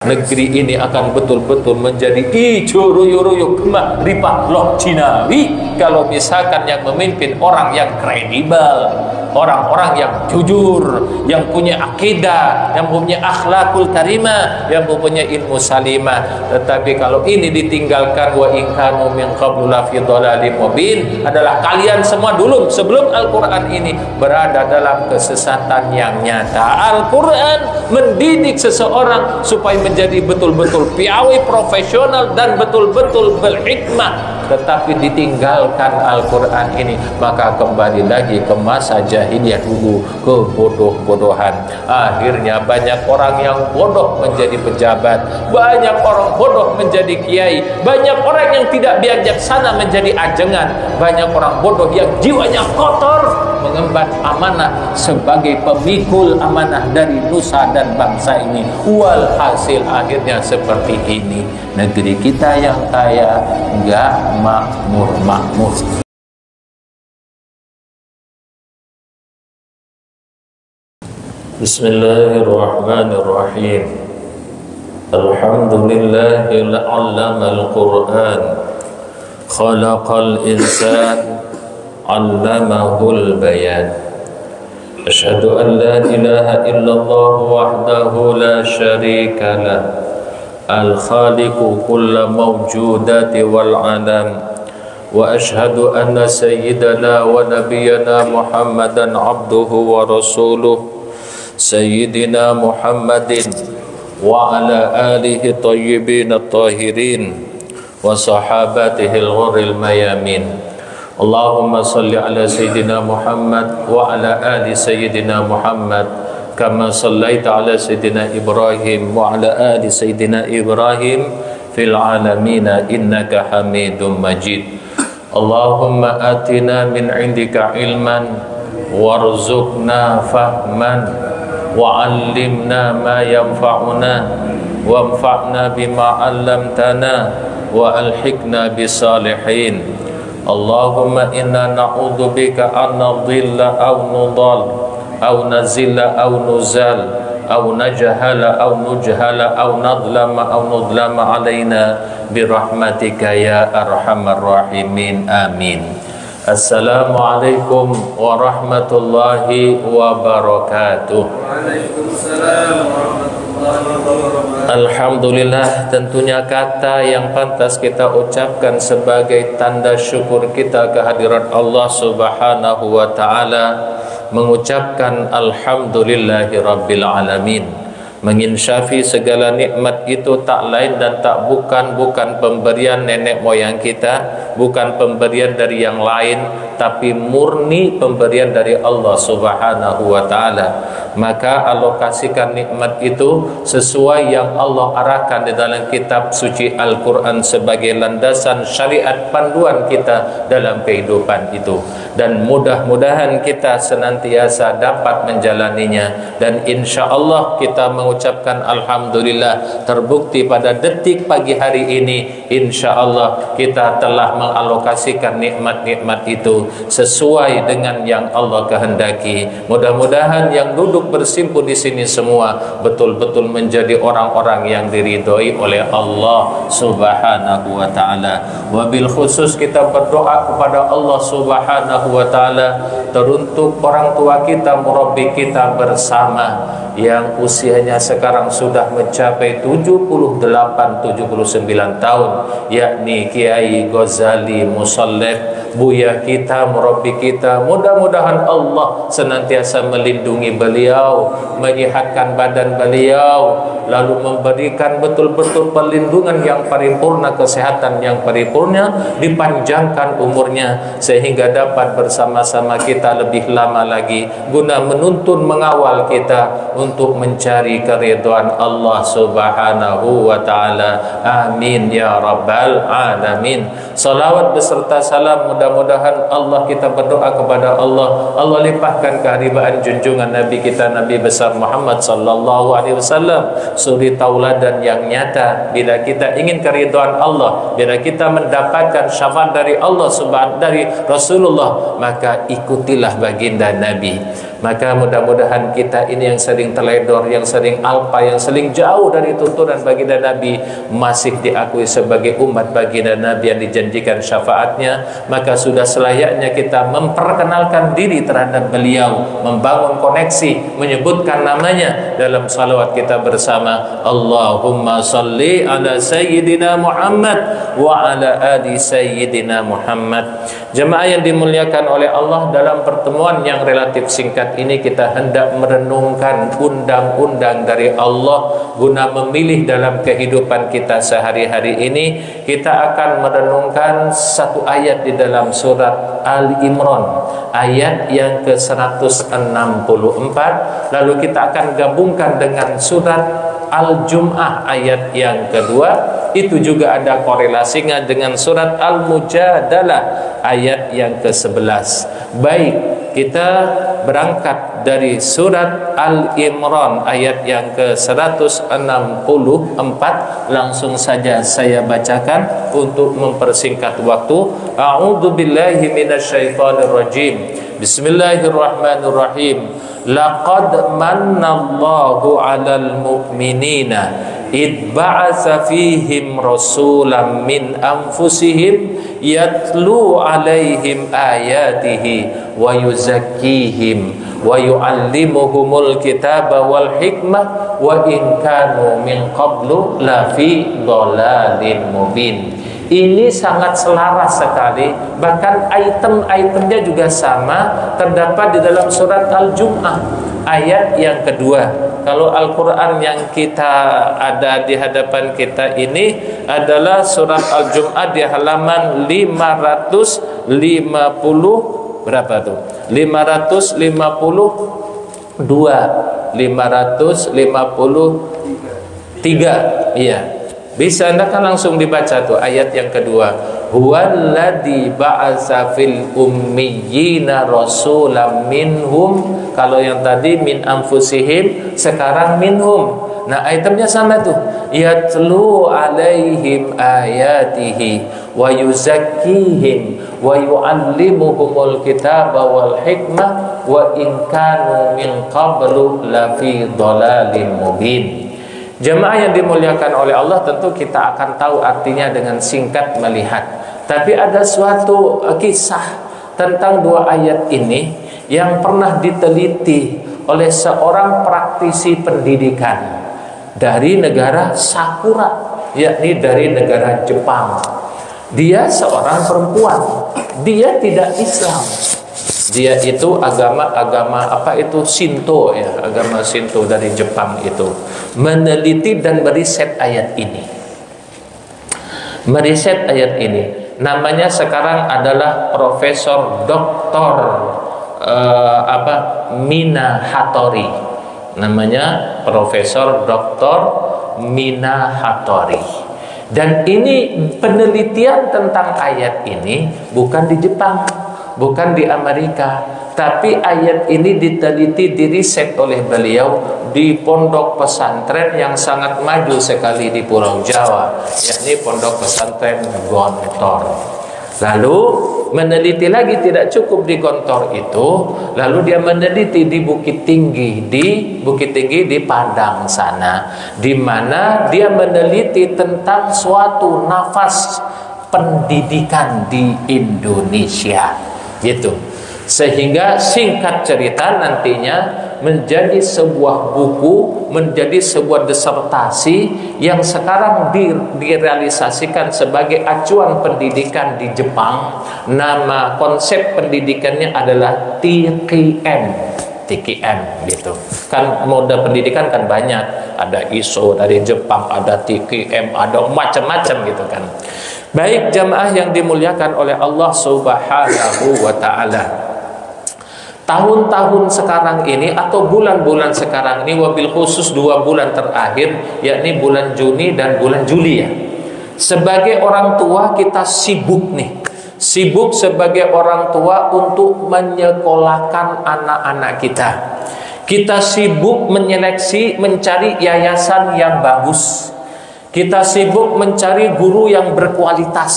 negeri ini akan betul-betul menjadi ijo royo-royo gemah ripah loh Cinawi kalau misalkan yang memimpin orang yang kredibel, orang-orang yang jujur, yang punya akidah, yang punya akhlakul karimah, yang punya ilmu salimah. Tetapi kalau ini ditinggalkan, wa in kanu min qablu la fi dhalalim mubin, adalah kalian semua dulu sebelum Al-Quran ini berada dalam kesesatan yang nyata. Al-Quran mendidik seseorang supaya menjadi betul-betul piawai profesional dan betul-betul berhikmah. Tetapi ditinggalkan Al-Quran ini, maka kembali lagi ke masa jahiliyah dulu, ke bodoh-bodohan. Akhirnya banyak orang yang bodoh menjadi pejabat, banyak orang bodoh menjadi kiai, banyak orang yang tidak bijaksana menjadi ajengan, banyak orang bodoh yang jiwanya kotor mengemban amanah sebagai pemikul amanah dari nusa dan bangsa ini. Walhasil akhirnya seperti ini, negeri kita yang kaya enggak makmur-makmur. Bismillahirrahmanirrahim. Alhamdulillahil 'allamal Qur'an, khalaqal insan, 'allamahul bayan. Asyhadu an la ilaha illallah wahdahu la syarika lah, al-khaliqu kulla mawjudati wal 'alam. Wa ashhadu anna sayyidana wa nabiyyana Muhammadan abduhu wa rasuluh, sayyidina Muhammadin wa ala alihi tayyibin at-tahirin wa sahabatihi al-ghurril mayamin. Allahumma salli ala sayyidina Muhammad wa ala ali sayyidina Muhammad kama sallaita ala sayyidina Ibrahim wa ala ali sayyidina Ibrahim fil alamin innaka Hamidum Majid. Allahumma atina min indika ilman warzuqna fahman wa'allimna ma yanfa'una wanfa'na bima 'allamtana wa alhiqna bisalihin. Allahumma inna na'udzubika an nadhilla aw nudall aw nazilla aw nuzal aw najhala aw nujhala aw nadlama aw nudlama alaina birahmatika ya arhamar rahimin. Amin. Assalamualaikum warahmatullahi wabarakatuh. Waalaikumsalam warahmatullahi wabarakatuh. Alhamdulillah, tentunya kata yang pantas kita ucapkan sebagai tanda syukur kita kehadirat Allah Subhanahu wa taala, mengucapkan alhamdulillahi rabbil alamin. Menginsyafi segala nikmat itu tak lain dan tak bukan pemberian nenek moyang kita, bukan pemberian dari yang lain, tapi murni pemberian dari Allah Subhanahu wa taala. Maka alokasikan nikmat itu sesuai yang Allah arahkan di dalam kitab suci Al-Quran sebagai landasan syariat panduan kita dalam kehidupan itu. Dan mudah-mudahan kita senantiasa dapat menjalaninya, dan insya Allah kita mengucapkan alhamdulillah, terbukti pada detik pagi hari ini insya Allah kita telah mengalokasikan nikmat-nikmat itu sesuai dengan yang Allah kehendaki. Mudah-mudahan yang duduk bersimpul di sini semua betul-betul menjadi orang-orang yang diridhoi oleh Allah Subhanahu wa taala. Wabil khusus kita berdoa kepada Allah Subhanahu wa taala teruntuk orang tua kita, murabbi kita bersama yang usianya sekarang sudah mencapai 78-79 tahun, yakni Kiai Ghazali Musallef, Buya kita, murabbi kita. Mudah-mudahan Allah senantiasa melindungi beliau, menyehatkan badan beliau, lalu memberikan betul-betul perlindungan yang paripurna, kesehatan yang paripurna, dipanjangkan umurnya sehingga dapat bersama-sama kita lebih lama lagi guna menuntun, mengawal kita untuk mencari keridhaan Allah Subhanahu wa taala. Amin ya rabbal alamin. Salawat beserta salam, mudah-mudahan Allah, kita berdoa kepada Allah, Allah limpahkan kehadiran junjungan Nabi kita, Nabi besar Muhammad sallallahu alaihi wasallam, suri tauladan yang nyata. Bila kita ingin keridhaan Allah, bila kita mendapatkan syafaat dari Allah subhanahu dari Rasulullah, maka ikutilah baginda Nabi. Maka mudah-mudahan kita ini yang sering teledor, yang sering alpa, yang sering jauh dari tuntunan baginda Nabi, masih diakui sebagai umat baginda Nabi yang dijanjikan syafaatnya. Maka sudah selayaknya kita memperkenalkan diri terhadap beliau, membangun koneksi, menyebutkan namanya dalam salawat kita bersama. Allahumma salli ala Sayyidina Muhammad wa ala ali Sayyidina Muhammad. Jemaah yang dimuliakan oleh Allah, dalam pertemuan yang relatif singkat ini kita hendak merenungkan undang-undang dari Allah guna memilih dalam kehidupan kita sehari-hari ini. Kita akan merenungkan satu ayat di dalam surat Ali Imran, ayat yang ke-164. Lalu kita akan gabungkan dengan surat Al-Jum'ah ayat yang kedua. Itu juga ada korelasinya dengan surat Al-Mujadalah ayat yang ke-11. Baik, kita berangkat dari surat Al-Imran ayat yang ke-164. Langsung saja saya bacakan untuk mempersingkat waktu. A'udzu billahi minasyaitonir rajim. Bismillahirrahmanirrahim. Laqad mannallahu 'alal mu'minina id ba'atsa fihim rasulan min anfusihim yatlu 'alaihim ayatihi wa yuzakkihim wa yu'allimuhumul kitaba wal hikmah wa in kanu min qablu la fi dhalalin mubin. Ini sangat selaras sekali, bahkan item-itemnya juga sama, terdapat di dalam surat Al-Jum'ah ayat yang kedua. Kalau Al-Quran yang kita ada di hadapan kita ini adalah surat Al-Jum'ah di halaman 550 berapa tuh? 553. Iya. Bisa Anda kan langsung dibaca tuh ayat yang kedua. Huwallazi ba'atsa fil ummiyina rasulam minhum. Kalau yang tadi min anfusihim, sekarang minhum. Nah, itemnya sama tuh. Yatlu alaihim ayatihi wa yuzakkihim wa yu'allimuhumul kitaba wal hikmah wa in kanu min qablu la fi dhalalin mubin. Jemaah yang dimuliakan oleh Allah, tentu kita akan tahu artinya dengan singkat melihat. Tapi ada suatu kisah tentang dua ayat ini yang pernah diteliti oleh seorang praktisi pendidikan dari negara Sakura, yakni dari negara Jepang. Dia seorang perempuan, dia tidak Islam. Dia itu agama apa itu Shinto ya, agama Shinto dari Jepang itu. Meneliti dan meriset ayat ini. Meriset ayat ini. Namanya sekarang adalah Profesor Dr. Mina Hattori. Namanya Profesor Dr. Mina Hattori. Dan ini penelitian tentang ayat ini bukan di Jepang, bukan di Amerika, tapi ayat ini diteliti, diriset oleh beliau di pondok pesantren yang sangat maju sekali di Pulau Jawa, yakni pondok pesantren Gontor. Lalu meneliti lagi, tidak cukup di Gontor itu, lalu dia meneliti di Bukit Tinggi, di Padang sana, di mana dia meneliti tentang suatu nafas pendidikan di Indonesia. Gitu. Sehingga singkat cerita nantinya menjadi sebuah buku, menjadi sebuah disertasi yang sekarang direalisasikan sebagai acuan pendidikan di Jepang. Nama konsep pendidikannya adalah TKM gitu. Kan mode pendidikan kan banyak, ada ISO dari Jepang, ada TKM, ada macam-macam gitu kan. Baik jamaah yang dimuliakan oleh Allah Subhanahu wa ta'ala, tahun-tahun sekarang ini atau bulan-bulan sekarang ini, wabil khusus 2 bulan terakhir, yakni bulan Juni dan bulan Juli ya, sebagai orang tua kita sibuk sebagai orang tua untuk menyekolahkan anak-anak kita. Kita sibuk menyeleksi, mencari yayasan yang bagus. Kita sibuk mencari guru yang berkualitas.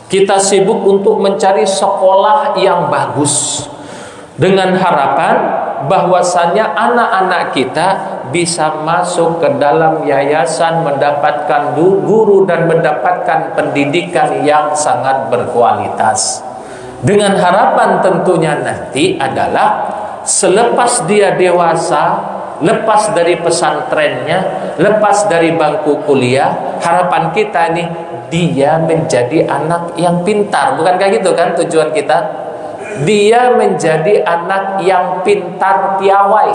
Kita sibuk untuk mencari sekolah yang bagus, dengan harapan bahwasannya anak-anak kita bisa masuk ke dalam yayasan, mendapatkan guru dan mendapatkan pendidikan yang sangat berkualitas. Dengan harapan tentunya nanti adalah selepas dia dewasa, lepas dari pesantrennya, lepas dari bangku kuliah, harapan kita nih dia menjadi anak yang pintar. Bukankah gitu kan tujuan kita? Dia menjadi anak yang pintar piawai,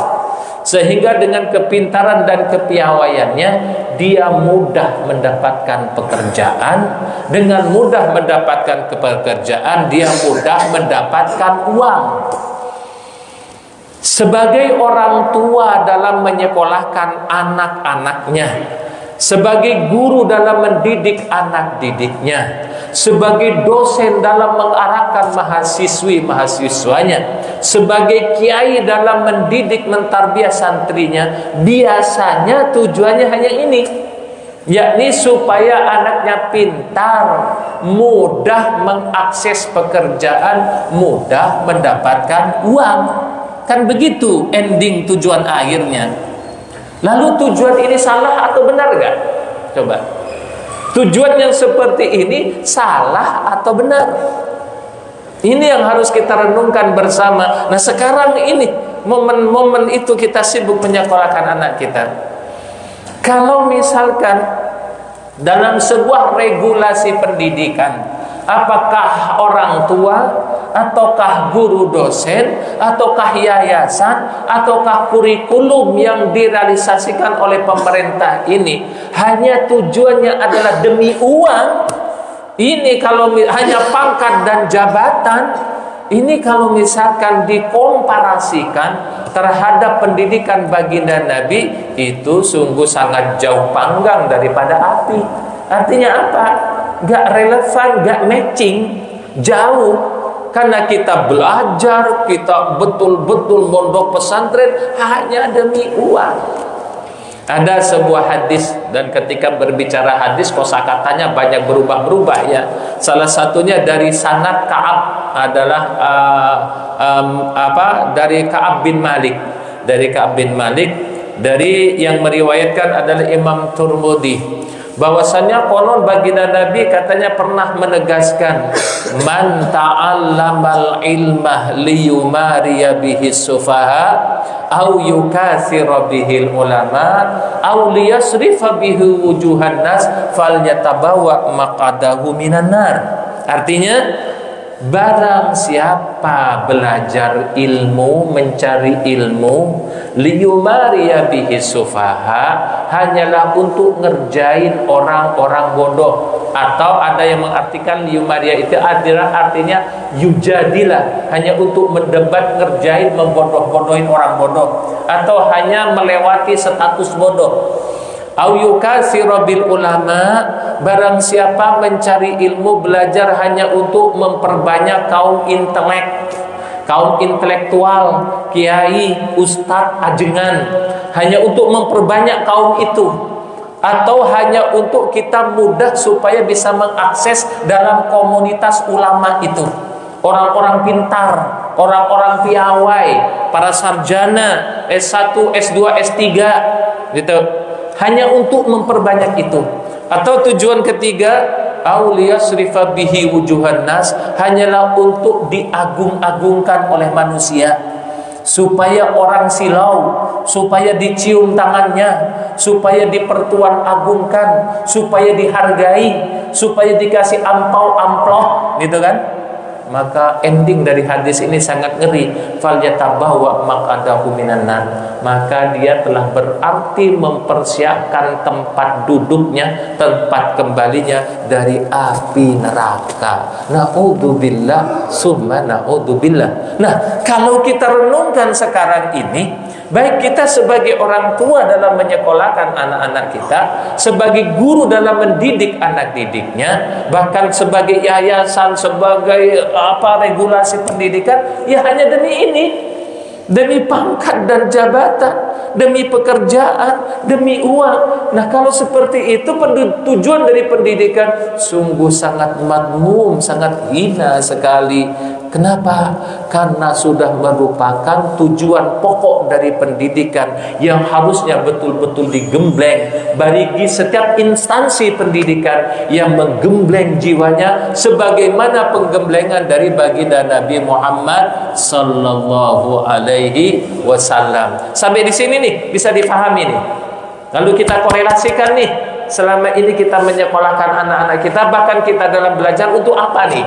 sehingga dengan kepintaran dan kepiawaiannya dia mudah mendapatkan pekerjaan. Dengan mudah mendapatkan pekerjaan, dia mudah mendapatkan uang. Sebagai orang tua dalam menyekolahkan anak-anaknya, sebagai guru dalam mendidik anak didiknya, sebagai dosen dalam mengarahkan mahasiswi-mahasiswanya, sebagai kiai dalam mendidik mentarbiyah santrinya, biasanya tujuannya hanya ini, yakni supaya anaknya pintar, mudah mengakses pekerjaan, mudah mendapatkan uang. Kan begitu ending tujuan akhirnya. Lalu tujuan ini salah atau benar gak? Coba. Tujuan yang seperti ini salah atau benar? Ini yang harus kita renungkan bersama. Nah sekarang ini momen-momen itu kita sibuk menyekolahkan anak kita. Kalau misalkan dalam sebuah regulasi pendidikan, apakah orang tua, ataukah guru dosen, ataukah yayasan, ataukah kurikulum yang direalisasikan oleh pemerintah ini hanya tujuannya adalah demi uang? Ini kalau hanya pangkat dan jabatan, ini kalau misalkan dikomparasikan terhadap pendidikan baginda Nabi, itu sungguh sangat jauh panggang daripada api. Artinya apa? Gak relevan, gak matching, jauh. Karena kita belajar, kita betul-betul mondok pesantren hanya demi uang. Ada sebuah hadis, dan ketika berbicara hadis kosakatanya banyak berubah-berubah ya. Salah satunya dari sanad Ka'ab adalah dari Ka'ab bin Malik. Dari Ka'ab bin Malik, dari yang meriwayatkan adalah Imam Turmudi, bahwasannya konon baginda Nabi katanya pernah menegaskan, man ta'allamal ilmah liyumariya bihi sufaha au yukathira bihil ulama au liyasrifa bihi wujuhan nas falyatabawa maqadahu minan nar. Artinya, barang siapa belajar ilmu, mencari ilmu, liyumariya bihi sufaha, hanyalah untuk ngerjain orang-orang bodoh. Atau ada yang mengartikan liyumariya itu adalah artinya yujadilah, hanya untuk mendebat, ngerjain, membodoh-bodohin orang bodoh, atau hanya melewati status bodoh. Au yukasiru bil ulama, barang siapa mencari ilmu, belajar hanya untuk memperbanyak kaum intelek, kaum intelektual, kiai, ustadz, ajengan, hanya untuk memperbanyak kaum itu, atau hanya untuk kita mudah supaya bisa mengakses dalam komunitas ulama itu, orang-orang pintar, orang-orang piawai, para sarjana S1, S2, S3 gitu, hanya untuk memperbanyak itu. Atau tujuan ketiga, auliyasrifa bihi wujuhan nas, hanyalah untuk diagung-agungkan oleh manusia, supaya orang silau, supaya dicium tangannya, supaya dipertuan agungkan, supaya dihargai, supaya dikasih ampau-amplop, gitu kan? Maka ending dari hadis ini sangat ngeri. Falyatabawa maqadahu minan nar, maka dia telah berarti mempersiapkan tempat duduknya, tempat kembalinya dari api neraka. Na'udzubillah summa na'udzubillah. Nah, kalau kita renungkan sekarang ini, baik kita sebagai orang tua dalam menyekolahkan anak-anak kita, sebagai guru dalam mendidik anak didiknya, bahkan sebagai yayasan, sebagai regulasi pendidikan, ya hanya demi ini, demi pangkat dan jabatan, demi pekerjaan, demi uang. Nah, kalau seperti itu tujuan dari pendidikan sungguh sangat madmum, sangat hina sekali. Kenapa? Karena sudah merupakan tujuan pokok dari pendidikan yang harusnya betul-betul digembleng bagi setiap instansi pendidikan yang menggembleng jiwanya sebagaimana penggemblengan dari baginda Nabi Muhammad sallallahu alaihi wasallam. Sampai di sini nih bisa difahami nih. Lalu kita korelasikan nih, selama ini kita menyekolahkan anak-anak kita, bahkan kita dalam belajar untuk apa nih?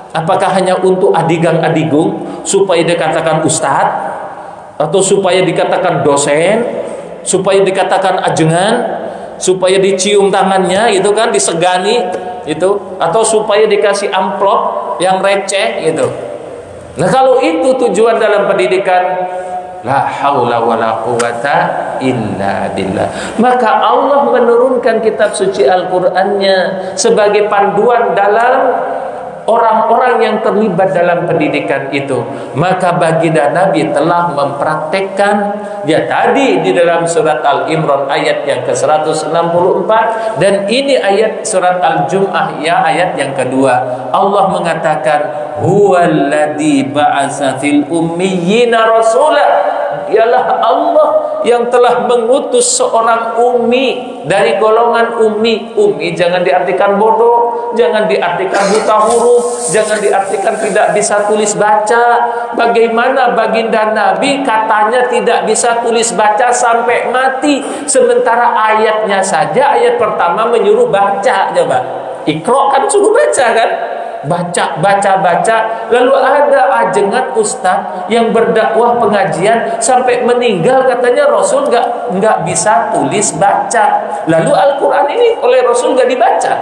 Apakah hanya untuk adigang-adigung supaya dikatakan ustadz, atau supaya dikatakan dosen, supaya dikatakan ajengan, supaya dicium tangannya gitu kan, disegani itu, atau supaya dikasih amplop yang receh gitu. Nah, kalau itu tujuan dalam pendidikan, la haula wala quwata illa billah, maka Allah menurunkan kitab suci Al-Qur'annya sebagai panduan dalam orang-orang yang terlibat dalam pendidikan itu. Maka baginda Nabi telah mempraktekkan dia tadi di dalam surat Al-Imran ayat yang ke-164, dan ini ayat surat Al-Jum'ah ya, ayat yang kedua. Allah mengatakan huwallazi ba'atsa fil ummiyina rasulah, dialah Allah yang telah mengutus seorang ummi dari golongan ummi. Ummi jangan diartikan bodoh, jangan diartikan buta huruf, jangan diartikan tidak bisa tulis baca. Bagaimana baginda Nabi katanya tidak bisa tulis baca sampai mati, sementara ayatnya saja ayat pertama menyuruh baca. Coba Iqra kan suruh baca kan, baca. Lalu ada ajengan ustaz yang berdakwah pengajian sampai meninggal, katanya Rasul nggak bisa tulis baca. Lalu Al-Quran ini oleh Rasul nggak dibaca.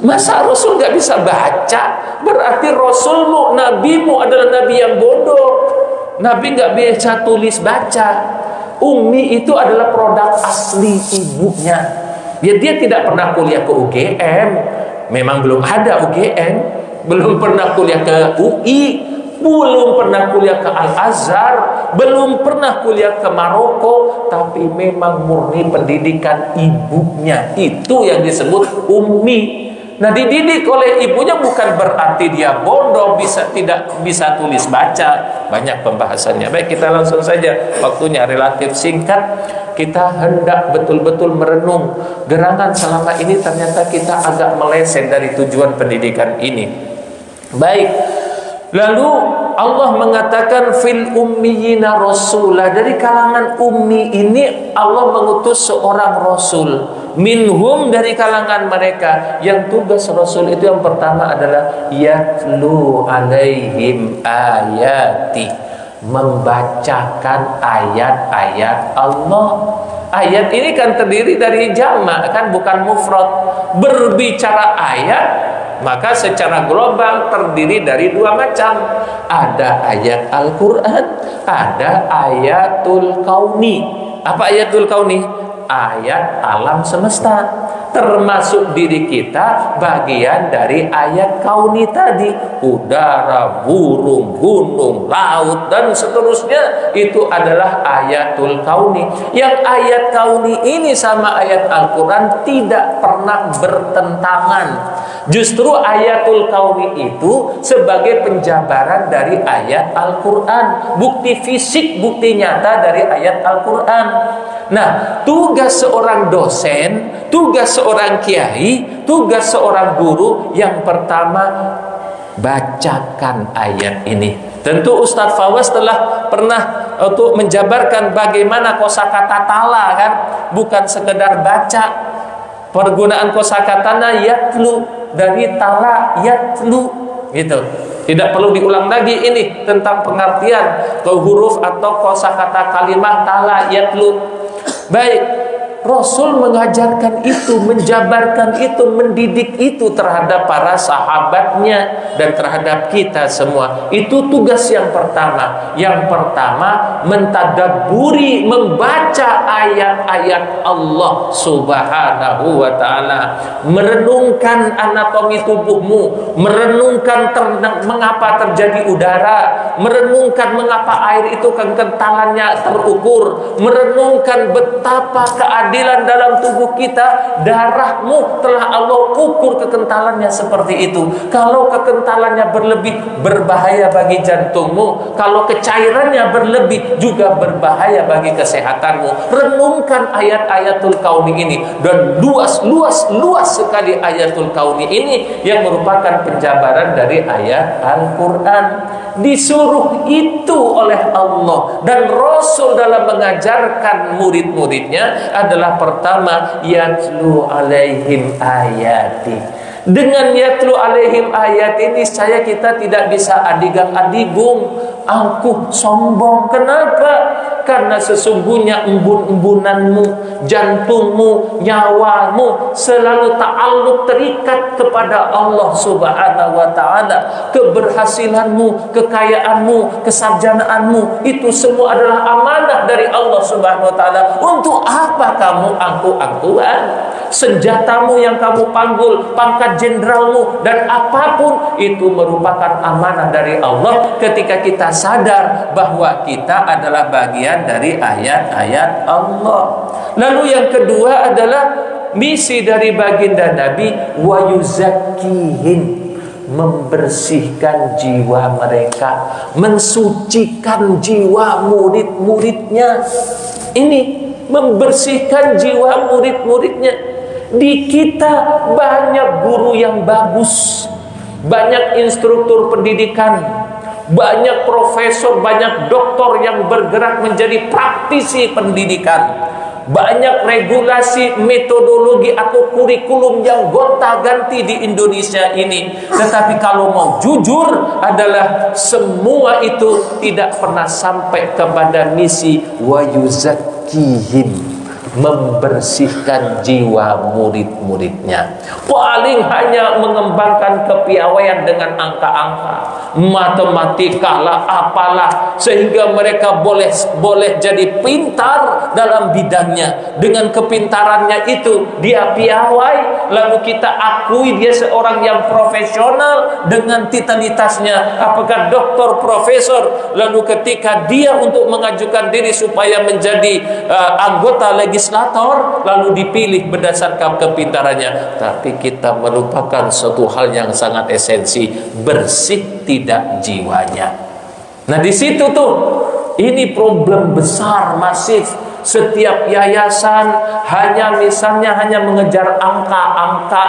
Masa Rasul nggak bisa baca? Berarti Rasulmu, nabimu adalah nabi yang bodoh. Nabi nggak bisa tulis baca. Ummi itu adalah produk asli ibunya. Dia tidak pernah kuliah ke UGM. Memang belum ada UGM, belum pernah kuliah ke UI, belum pernah kuliah ke Al-Azhar, belum pernah kuliah ke Maroko, tapi memang murni pendidikan ibunya. Itu yang disebut ummi. Nah, dididik oleh ibunya bukan berarti dia bodoh, tidak bisa tulis baca. Banyak pembahasannya. Baik, kita langsung saja, waktunya relatif singkat. Kita hendak betul-betul merenung gerangan selama ini, ternyata kita agak meleset dari tujuan pendidikan ini. Baik, lalu Allah mengatakan fil ummiyina rasulah, dari kalangan ummi ini Allah mengutus seorang rasul. Minhum, dari kalangan mereka, yang tugas rasul itu yang pertama adalah yatlu alaihim ayati, membacakan ayat-ayat Allah. Ayat ini kan terdiri dari jamak kan, bukan mufrad. Berbicara ayat maka secara global terdiri dari dua macam. Ada ayat Al-Quran, ada ayatul kauni. Apa ayatul kauni? Ayat alam semesta, termasuk diri kita bagian dari ayat kauni tadi. Udara, burung, gunung, laut, dan seterusnya, itu adalah ayatul kauni. Yang ayat kauni ini sama ayat Al-Quran tidak pernah bertentangan. Justru ayatul kauni itu sebagai penjabaran dari ayat Al-Quran, bukti fisik, bukti nyata dari ayat Al-Quran. Nah, tugas seorang dosen, tugas seorang kiai, tugas seorang guru, yang pertama bacakan ayat ini. Tentu Ustadz Fawaz telah pernah untuk menjabarkan bagaimana kosakata tala kan, bukan sekedar baca. Pergunaan kosakatanya yatlu, dari tala yatlu gitu. Tidak perlu diulang lagi ini tentang pengertian ke huruf atau kosakata kalimah tala yatlu. Baik, Rasul mengajarkan itu, menjabarkan itu, mendidik itu terhadap para sahabatnya dan terhadap kita semua. Itu tugas yang pertama. Yang pertama, mentadabburi, membaca ayat-ayat Allah Subhanahu wa ta'ala. Merenungkan anatomi tubuhmu, merenungkan mengapa terjadi udara, merenungkan mengapa air itu kentalannya terukur, merenungkan betapa keadaan keadilan dalam tubuh kita. Darahmu telah Allah ukur kekentalannya seperti itu. Kalau kekentalannya berlebih, berbahaya bagi jantungmu. Kalau kecairannya berlebih, juga berbahaya bagi kesehatanmu. Renungkan ayat-ayatul kauni ini, dan luas sekali ayatul kauni ini yang merupakan penjabaran dari ayat Al-Quran. Disuruh itu oleh Allah dan Rasul dalam mengajarkan murid-muridnya adalah pertama, yatlu alaihim ayati. Dengan yatlu alaihim ayat ini saya kita tidak bisa adigang-adigung, angkuh, sombong. Kenapa? Karena sesungguhnya embun-embunanmu, jantungmu, nyawamu selalu ta'alluq, terikat kepada Allah Subhanahu wa ta'ala. Keberhasilanmu, kekayaanmu, kesarjanaanmu, itu semua adalah amanah dari Allah Subhanahu wa ta'ala. Untuk apa kamu angkuh-angkuhan? Senjatamu yang kamu panggul, pangkat jenderalmu, dan apapun itu merupakan amanah dari Allah ketika kita sadar bahwa kita adalah bagian dari ayat-ayat Allah. Lalu yang kedua adalah misi dari baginda Nabi, wa yuzakkihim, membersihkan jiwa mereka, mensucikan jiwa murid-muridnya. Ini membersihkan jiwa murid-muridnya. Di kita banyak guru yang bagus, banyak instruktur pendidikan, banyak profesor, banyak doktor yang bergerak menjadi praktisi pendidikan, banyak regulasi, metodologi atau kurikulum yang gonta-ganti di Indonesia ini. Tetapi kalau mau jujur adalah semua itu tidak pernah sampai kepada misi wa yuzakkihim, membersihkan jiwa murid-muridnya. Paling hanya mengembangkan kepiawaian dengan angka-angka, matematika lah, apalah, sehingga mereka boleh jadi pintar dalam bidangnya. Dengan kepintarannya itu dia piawai, lalu kita akui dia seorang yang profesional dengan titanitasnya, apakah doktor, profesor. Lalu ketika dia untuk mengajukan diri supaya menjadi anggota legislator, lalu dipilih berdasarkan kepintarannya. Tapi kita melupakan suatu hal yang sangat esensi, bersih tidak jiwanya. Nah di situ tuh, ini problem besar masif. Setiap yayasan misalnya hanya mengejar angka-angka.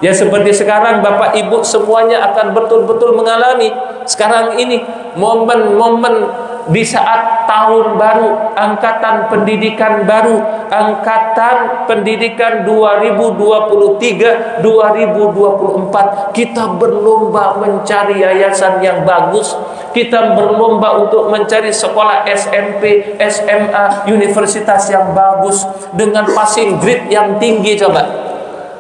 Ya seperti sekarang Bapak Ibu semuanya akan betul-betul mengalami sekarang ini momen-momen di saat tahun baru, angkatan pendidikan baru, angkatan pendidikan 2023-2024. Kita berlomba mencari yayasan yang bagus. Kita berlomba untuk mencari sekolah SMP, SMA, universitas yang bagus dengan passing grade yang tinggi. Coba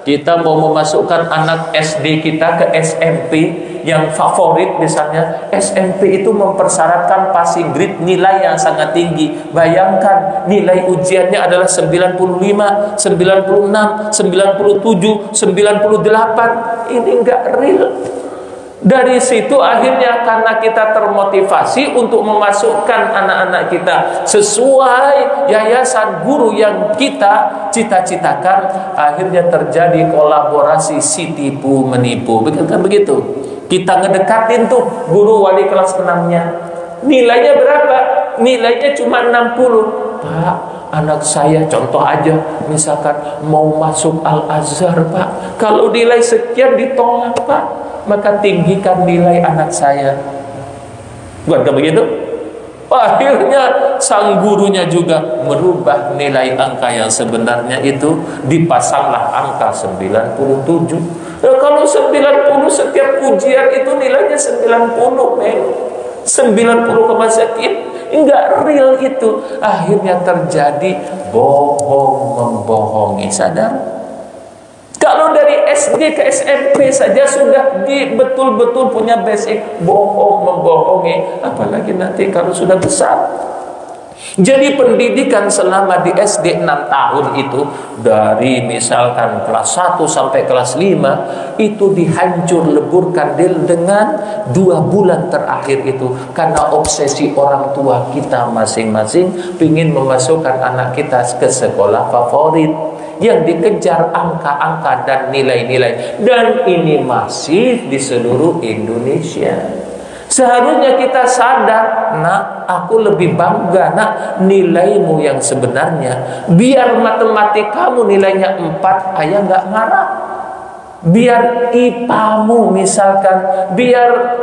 kita mau memasukkan anak SD kita ke SMP yang favorit, misalnya SMP itu mempersyaratkan passing grade nilai yang sangat tinggi. Bayangkan nilai ujiannya adalah 95, 96, 97, 98. Ini enggak real. Dari situ akhirnya karena kita termotivasi untuk memasukkan anak-anak kita sesuai yayasan guru yang kita cita-citakan, akhirnya terjadi kolaborasi si tipu menipu. Kan begitu? Kita ngedekatin tuh guru wali kelas 6-nya. Nilainya berapa? Nilainya cuma 60. Pak, anak saya contoh aja, misalkan mau masuk Al-Azhar, Pak. Kalau nilai sekian ditolak, Pak. Maka tinggikan nilai anak saya. Bukan begitu? Akhirnya sang gurunya juga merubah nilai angka yang sebenarnya itu, dipasanglah angka 97. Nah, kalau 90 setiap ujian itu nilainya 90, 90, sekian. Enggak real itu. Akhirnya terjadi bohong membohongi. Sadar? Kalau dari SD ke SMP saja sudah betul-betul punya basic bohong membohongi, apalagi nanti kalau sudah besar. Jadi pendidikan selama di SD 6 tahun itu, dari misalkan kelas 1 sampai kelas 5, itu dihancur leburkan dengan 2 bulan terakhir itu, karena obsesi orang tua kita masing-masing ingin memasukkan anak kita ke sekolah favorit yang dikejar angka-angka dan nilai-nilai, dan ini masih di seluruh Indonesia. Seharusnya kita sadar, nak, aku lebih bangga, nak, nilaimu yang sebenarnya. Biar matematikamu nilainya 4, ayah nggak marah. Biar IPA-mu misalkan, biar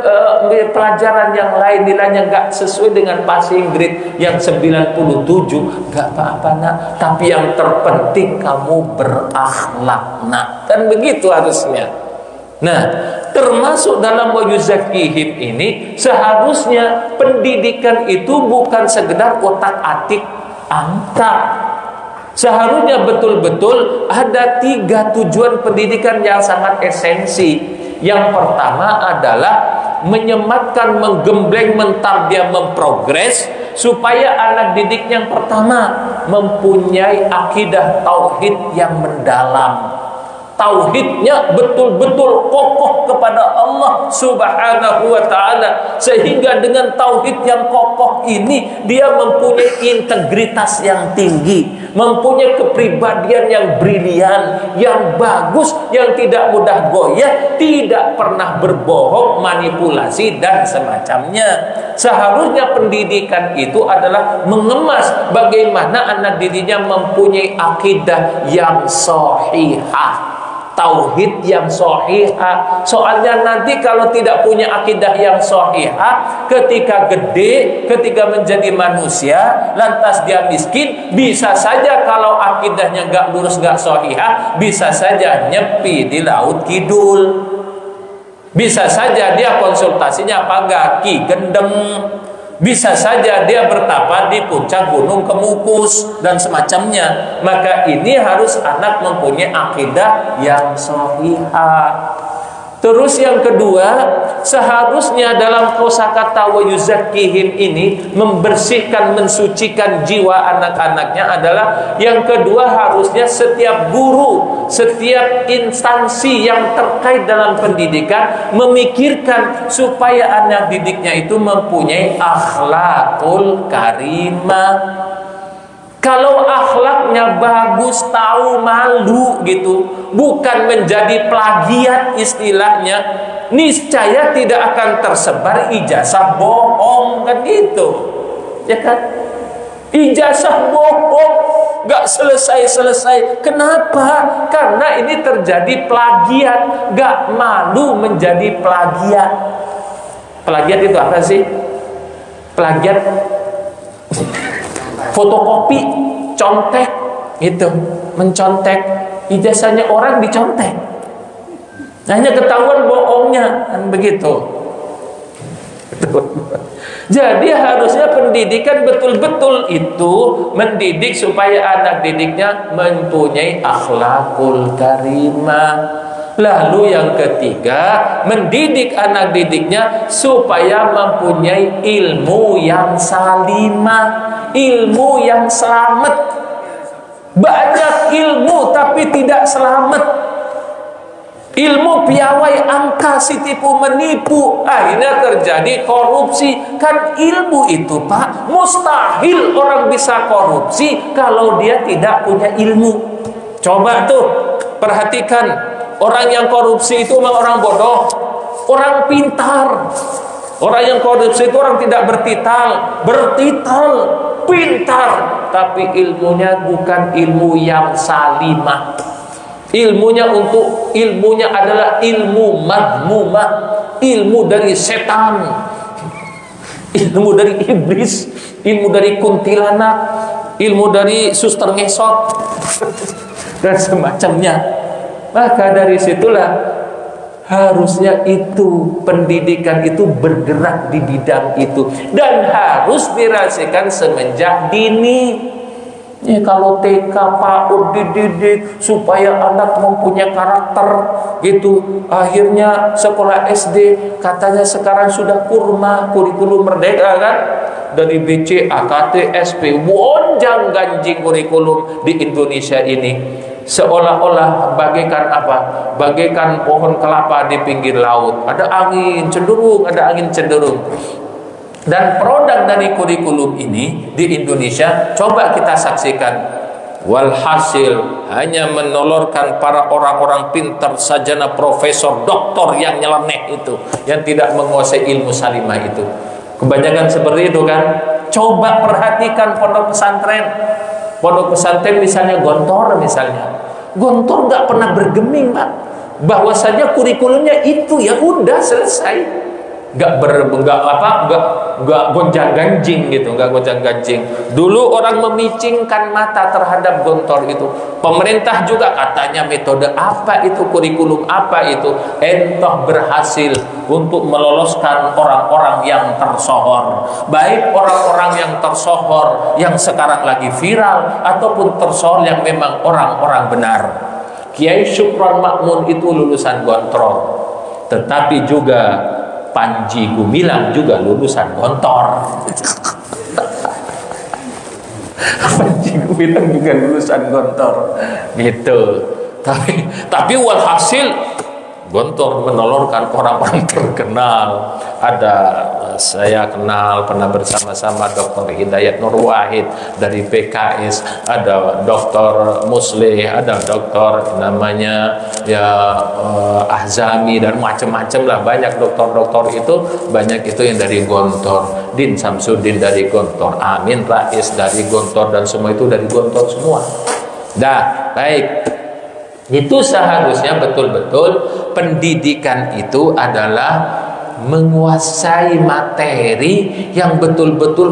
pelajaran yang lain nilainya nggak sesuai dengan passing grade yang 97, nggak apa-apa, nak. Tapi yang terpenting kamu berakhlak, nak. Kan begitu harusnya. Nah, termasuk dalam wayuzakihim ini, seharusnya pendidikan itu bukan sekedar otak-atik angka. Seharusnya betul-betul ada 3 tujuan pendidikan yang sangat esensi. Yang pertama adalah menyematkan, menggembleng, mentarbiah, memprogres, supaya anak didik yang pertama mempunyai akidah tauhid yang mendalam. Tauhidnya betul-betul kokoh kepada Allah Subhanahu wa ta'ala, sehingga dengan tauhid yang kokoh ini dia mempunyai integritas yang tinggi, mempunyai kepribadian yang brilian, yang bagus, yang tidak mudah goyah, tidak pernah berbohong, manipulasi dan semacamnya. Seharusnya pendidikan itu adalah mengemas bagaimana anak didiknya mempunyai akidah yang sahihah, tauhid yang sahihah. Soalnya nanti kalau tidak punya akidah yang sahihah, ketika gede, ketika menjadi manusia, lantas dia miskin, bisa saja kalau akidahnya nggak lurus, nggak sahihah, bisa saja nyepi di laut kidul. Bisa saja dia konsultasinya apa? Ki Gendeng. Bisa saja dia bertapa di puncak gunung Kemukus dan semacamnya. Maka ini harus anak mempunyai akidah yang sahihah. Terus yang kedua, seharusnya dalam kosakata wayuzakihim ini membersihkan, mensucikan jiwa anak-anaknya adalah yang kedua, harusnya setiap guru, setiap instansi yang terkait dalam pendidikan memikirkan supaya anak didiknya itu mempunyai akhlakul karimah. Kalau akhlaknya bagus, tahu malu gitu, bukan menjadi plagiat istilahnya, niscaya tidak akan tersebar ijazah bohong, kan gitu, ya kan? Ijazah bohong, gak selesai-selesai. Kenapa? Karena ini terjadi plagiat, gak malu menjadi plagiat. Plagiat itu apa sih? Plagiat fotokopi, contek, itu mencontek ijazahnya orang, dicontek, hanya ketahuan bohongnya, kan begitu. Jadi harusnya pendidikan betul-betul itu mendidik supaya anak didiknya mempunyai akhlakul karimah. Lalu yang ketiga, mendidik anak didiknya supaya mempunyai ilmu yang salimah, ilmu yang selamat. Banyak ilmu tapi tidak selamat. Ilmu piawai angka, si tipu menipu, akhirnya terjadi korupsi. Kan ilmu itu, Pak, mustahil orang bisa korupsi kalau dia tidak punya ilmu. Coba tuh perhatikan, orang yang korupsi itu memang orang bodoh, orang pintar. Orang yang korupsi itu orang tidak bertital, pintar, tapi ilmunya bukan ilmu yang salimah. Ilmunya adalah ilmu madmumah, ilmu dari setan, ilmu dari iblis, ilmu dari kuntilanak, ilmu dari suster ngesot dan semacamnya. Maka dari situlah harusnya itu pendidikan itu bergerak di bidang itu, dan harus dirasakan semenjak dini. Kalau TK PAUD dididik supaya anak mempunyai karakter gitu. Akhirnya sekolah SD katanya sekarang sudah kurma, kurikulum merdeka kan? Dari BC, AKT, SP, bonjang ganjing kurikulum di Indonesia ini. Seolah-olah bagaikan apa? Bagaikan pohon kelapa di pinggir laut. Ada angin cenderung, ada angin cenderung. Dan produk dari kurikulum ini di Indonesia coba kita saksikan. Walhasil hanya menolorkan para orang-orang pintar, sarjana, profesor, doktor yang nyeleneh itu, yang tidak menguasai ilmu salimah itu. Kebanyakan seperti itu kan. Coba perhatikan pondok pesantren. Pondok pesantren misalnya Gontor misalnya. Gontor nggak pernah bergeming, Pak. Bahwasanya kurikulumnya itu ya udah selesai. Nggak gonjang ganjing gitu, nggak gonjang ganjing. Dulu orang memicingkan mata terhadap Gontor itu. Pemerintah juga katanya metode apa itu, kurikulum apa itu, entah berhasil untuk meloloskan orang-orang yang tersohor, baik orang-orang yang tersohor yang sekarang lagi viral ataupun tersohor yang memang orang-orang benar. Kiai Syukron Makmun itu lulusan Gontor, tetapi juga Panji Gumilang juga lulusan Gontor. Panji Gumilang juga lulusan Gontor, gitu. Tapi walhasil Gontor menolorkan orang-orang terkenal. Ada saya kenal, pernah bersama-sama Dr. Hidayat Nur Wahid dari PKS, ada Dr. Muslih, ada dokter namanya Ahzami, dan macam-macam lah, banyak dokter-dokter itu, banyak itu yang dari Gontor. Din Samsudin dari Gontor, Amin Rais dari Gontor, dan semua itu dari Gontor semua. Dah, baik. Itu seharusnya betul-betul pendidikan itu adalah menguasai materi yang betul-betul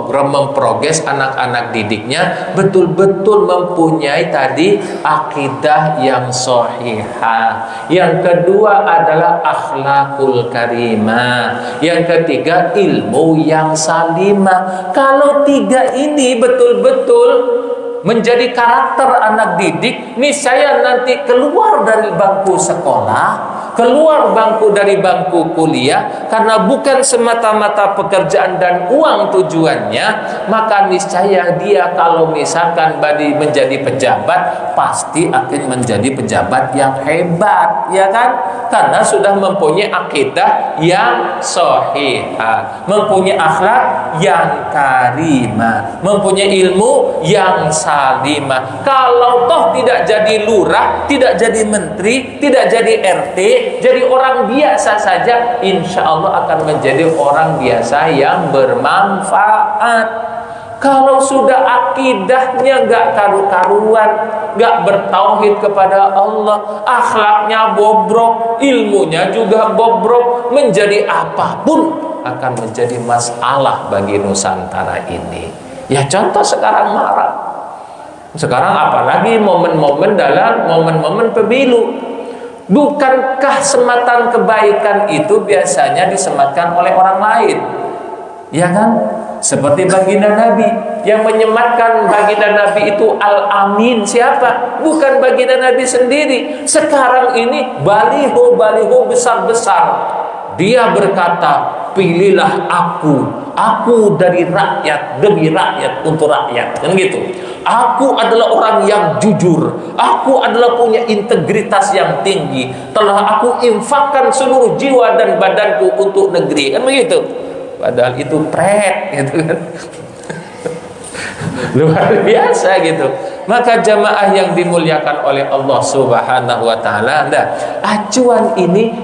memprogres anak-anak didiknya, betul-betul mempunyai tadi akidah yang sahihah. Yang kedua adalah akhlakul karimah. Yang ketiga ilmu yang salimah. Kalau tiga ini betul-betul menjadi karakter anak didik, niscaya nanti keluar dari bangku sekolah, keluar dari bangku kuliah, karena bukan semata-mata pekerjaan dan uang tujuannya, maka niscaya dia kalau misalkan menjadi pejabat, pasti akan menjadi pejabat yang hebat, ya kan? Karena sudah mempunyai akidah yang sahihah, mempunyai akhlak yang karimah, mempunyai ilmu yang salimah. Kalau toh tidak jadi lurah, tidak jadi menteri, tidak jadi RT, jadi orang biasa saja, insya Allah akan menjadi orang biasa yang bermanfaat. Kalau sudah akidahnya gak karu-karuan, gak bertauhid kepada Allah, akhlaknya bobrok, ilmunya juga bobrok, menjadi apapun akan menjadi masalah bagi Nusantara ini. Ya contoh sekarang marak. Sekarang apalagi momen-momen dalam momen-momen pemilu. Bukankah sematan kebaikan itu biasanya disematkan oleh orang lain? Ya kan? Seperti baginda Nabi, yang menyematkan baginda Nabi itu Al-Amin siapa? Bukan baginda Nabi sendiri. Sekarang ini baliho-baliho besar-besar, dia berkata, pilihlah aku dari rakyat, demi rakyat, untuk rakyat, kan gitu. Aku adalah orang yang jujur, aku adalah punya integritas yang tinggi, telah aku infakkan seluruh jiwa dan badanku untuk negeri, kan begitu. Padahal itu gitu kan. Luar biasa gitu. Maka jamaah yang dimuliakan oleh Allah Subhanahu wa taala, acuan ini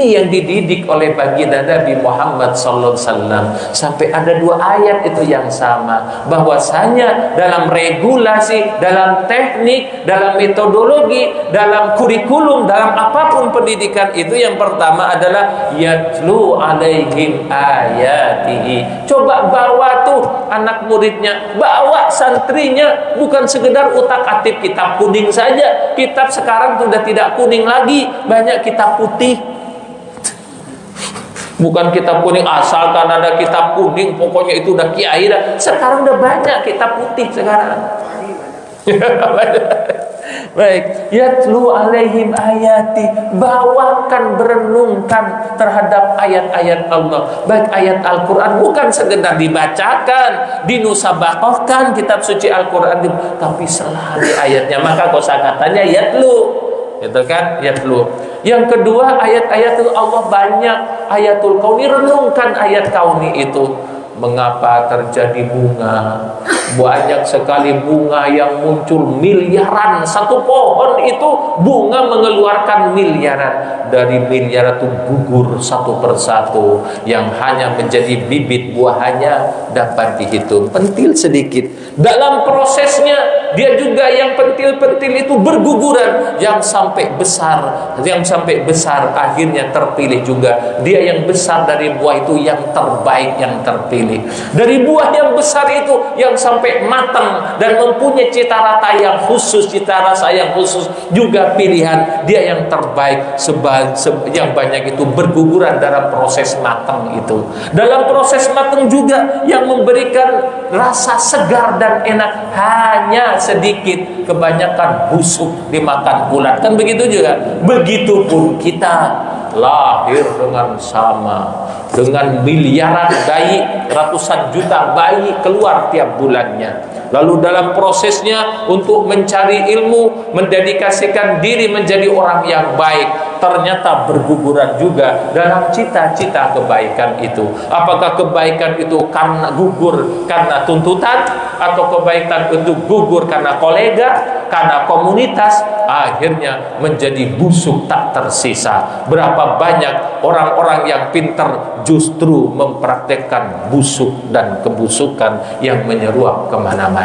yang dididik oleh baginda Nabi Muhammad sallallahu alaihi wasallam. Sampai ada 2 ayat itu yang sama, bahwasanya dalam regulasi, dalam teknik, dalam metodologi, dalam kurikulum, dalam apapun pendidikan itu, yang pertama adalah yatlu alaihim ayatihi. Coba bawa tuh anak muridnya, bawa santrinya, bukan sekedar utak-atik kitab kuning saja. Kitab sekarang sudah tidak kuning lagi, banyak kitab putih. Bukan kitab kuning asalkan ada kitab kuning, pokoknya itu udah kiai dah. Sekarang udah banyak kitab putih sekarang. Baik, yatlu alaihim ayati, bawakan, berenungkan terhadap ayat-ayat Allah. Baik ayat Al-Quran bukan sekedar dibacakan, dinusabakohkan kitab suci Al-Quran, tapi selalu ayatnya. Maka kosakatanya yatlu, itu kan yatlu. Yang kedua, ayat-ayat itu Allah banyak. Ayatul kauni, renungkan ayat kauni itu. Mengapa terjadi bunga? Banyak sekali bunga yang muncul miliaran. Satu pohon itu bunga mengeluarkan miliaran. Dari miliaran itu gugur satu persatu. Yang hanya menjadi bibit buahnya dapat dihitung. Pentil sedikit. Dalam prosesnya dia juga yang pentil-pentil itu berguguran. Yang sampai besar akhirnya terpilih juga. Dia yang besar dari buah itu yang terbaik, yang terpilih. Dari buah yang besar itu yang sampai matang dan mempunyai cita rasa yang khusus, cita rasa yang khusus juga pilihan, dia yang terbaik. Yang banyak itu berguguran dalam proses matang itu. Dalam proses matang juga yang memberikan rasa segar dan enak hanya sedikit, kebanyakan busuk dimakan ulat. Kan begitu juga. Begitupun kita lahir dengan sama, dengan miliaran bayi, ratusan juta bayi keluar tiap bulannya. Lalu dalam prosesnya untuk mencari ilmu, mendedikasikan diri menjadi orang yang baik, ternyata berguguran juga dalam cita-cita kebaikan itu. Apakah kebaikan itu karena gugur karena tuntutan, atau kebaikan itu gugur karena kolega, karena komunitas, akhirnya menjadi busuk tak tersisa. Berapa banyak orang-orang yang pintar justru mempraktekkan busuk dan kebusukan yang menyeruak kemana-mana.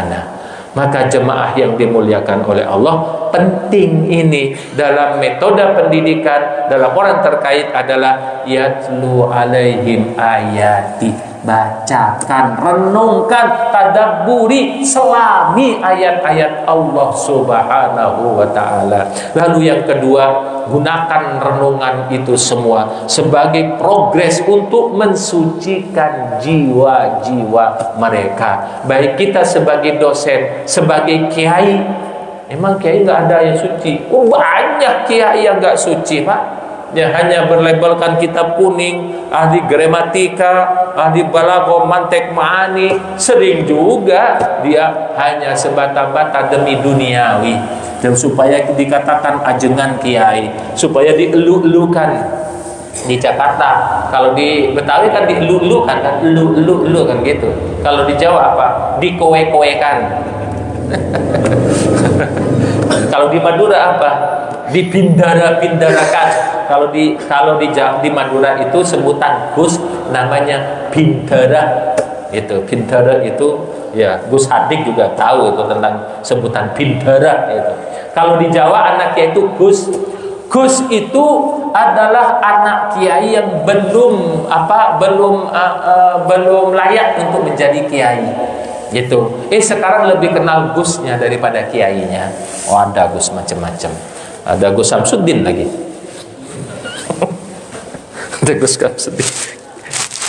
Maka jemaah yang dimuliakan oleh Allah, penting ini dalam metode pendidikan, dalam orang terkait adalah yatlu alaihim ayati, bacakan, renungkan, tadabburi, selami ayat-ayat Allah Subhanahu wa ta'ala. Lalu yang kedua, gunakan renungan itu semua sebagai progres untuk mensucikan jiwa-jiwa mereka. Baik kita sebagai dosen, sebagai kiai. Emang kiai nggak ada yang suci? Oh, banyak kiai yang nggak suci, Pak. Ya, hanya berlabelkan kitab kuning, ahli gramatika, ahli balaghah, mantek ma'ani. Sering juga dia hanya sebata-bata demi duniawi, dan supaya dikatakan ajengan kiai, supaya dielu-elukan. Di Jakarta, kalau di Betawi kan dielu-elukan kan, elu-elu kan gitu. Kalau di Jawa apa? Dikowe-kowekan. Kalau di Madura apa? Dipindara-pindarakan. Kalau di Madura itu sebutan Gus namanya Bindara. Itu Bindara itu ya, Gus Hadik juga tahu itu tentang sebutan Bindara itu. Kalau di Jawa anaknya itu Gus. Gus itu adalah anak kiai yang belum layak untuk menjadi kiai. Gitu. Sekarang lebih kenal Gusnya daripada kiainya. Oh, ada Gus macam-macam. Ada Gus Samsuddin lagi. Ada Gus Samsuddin.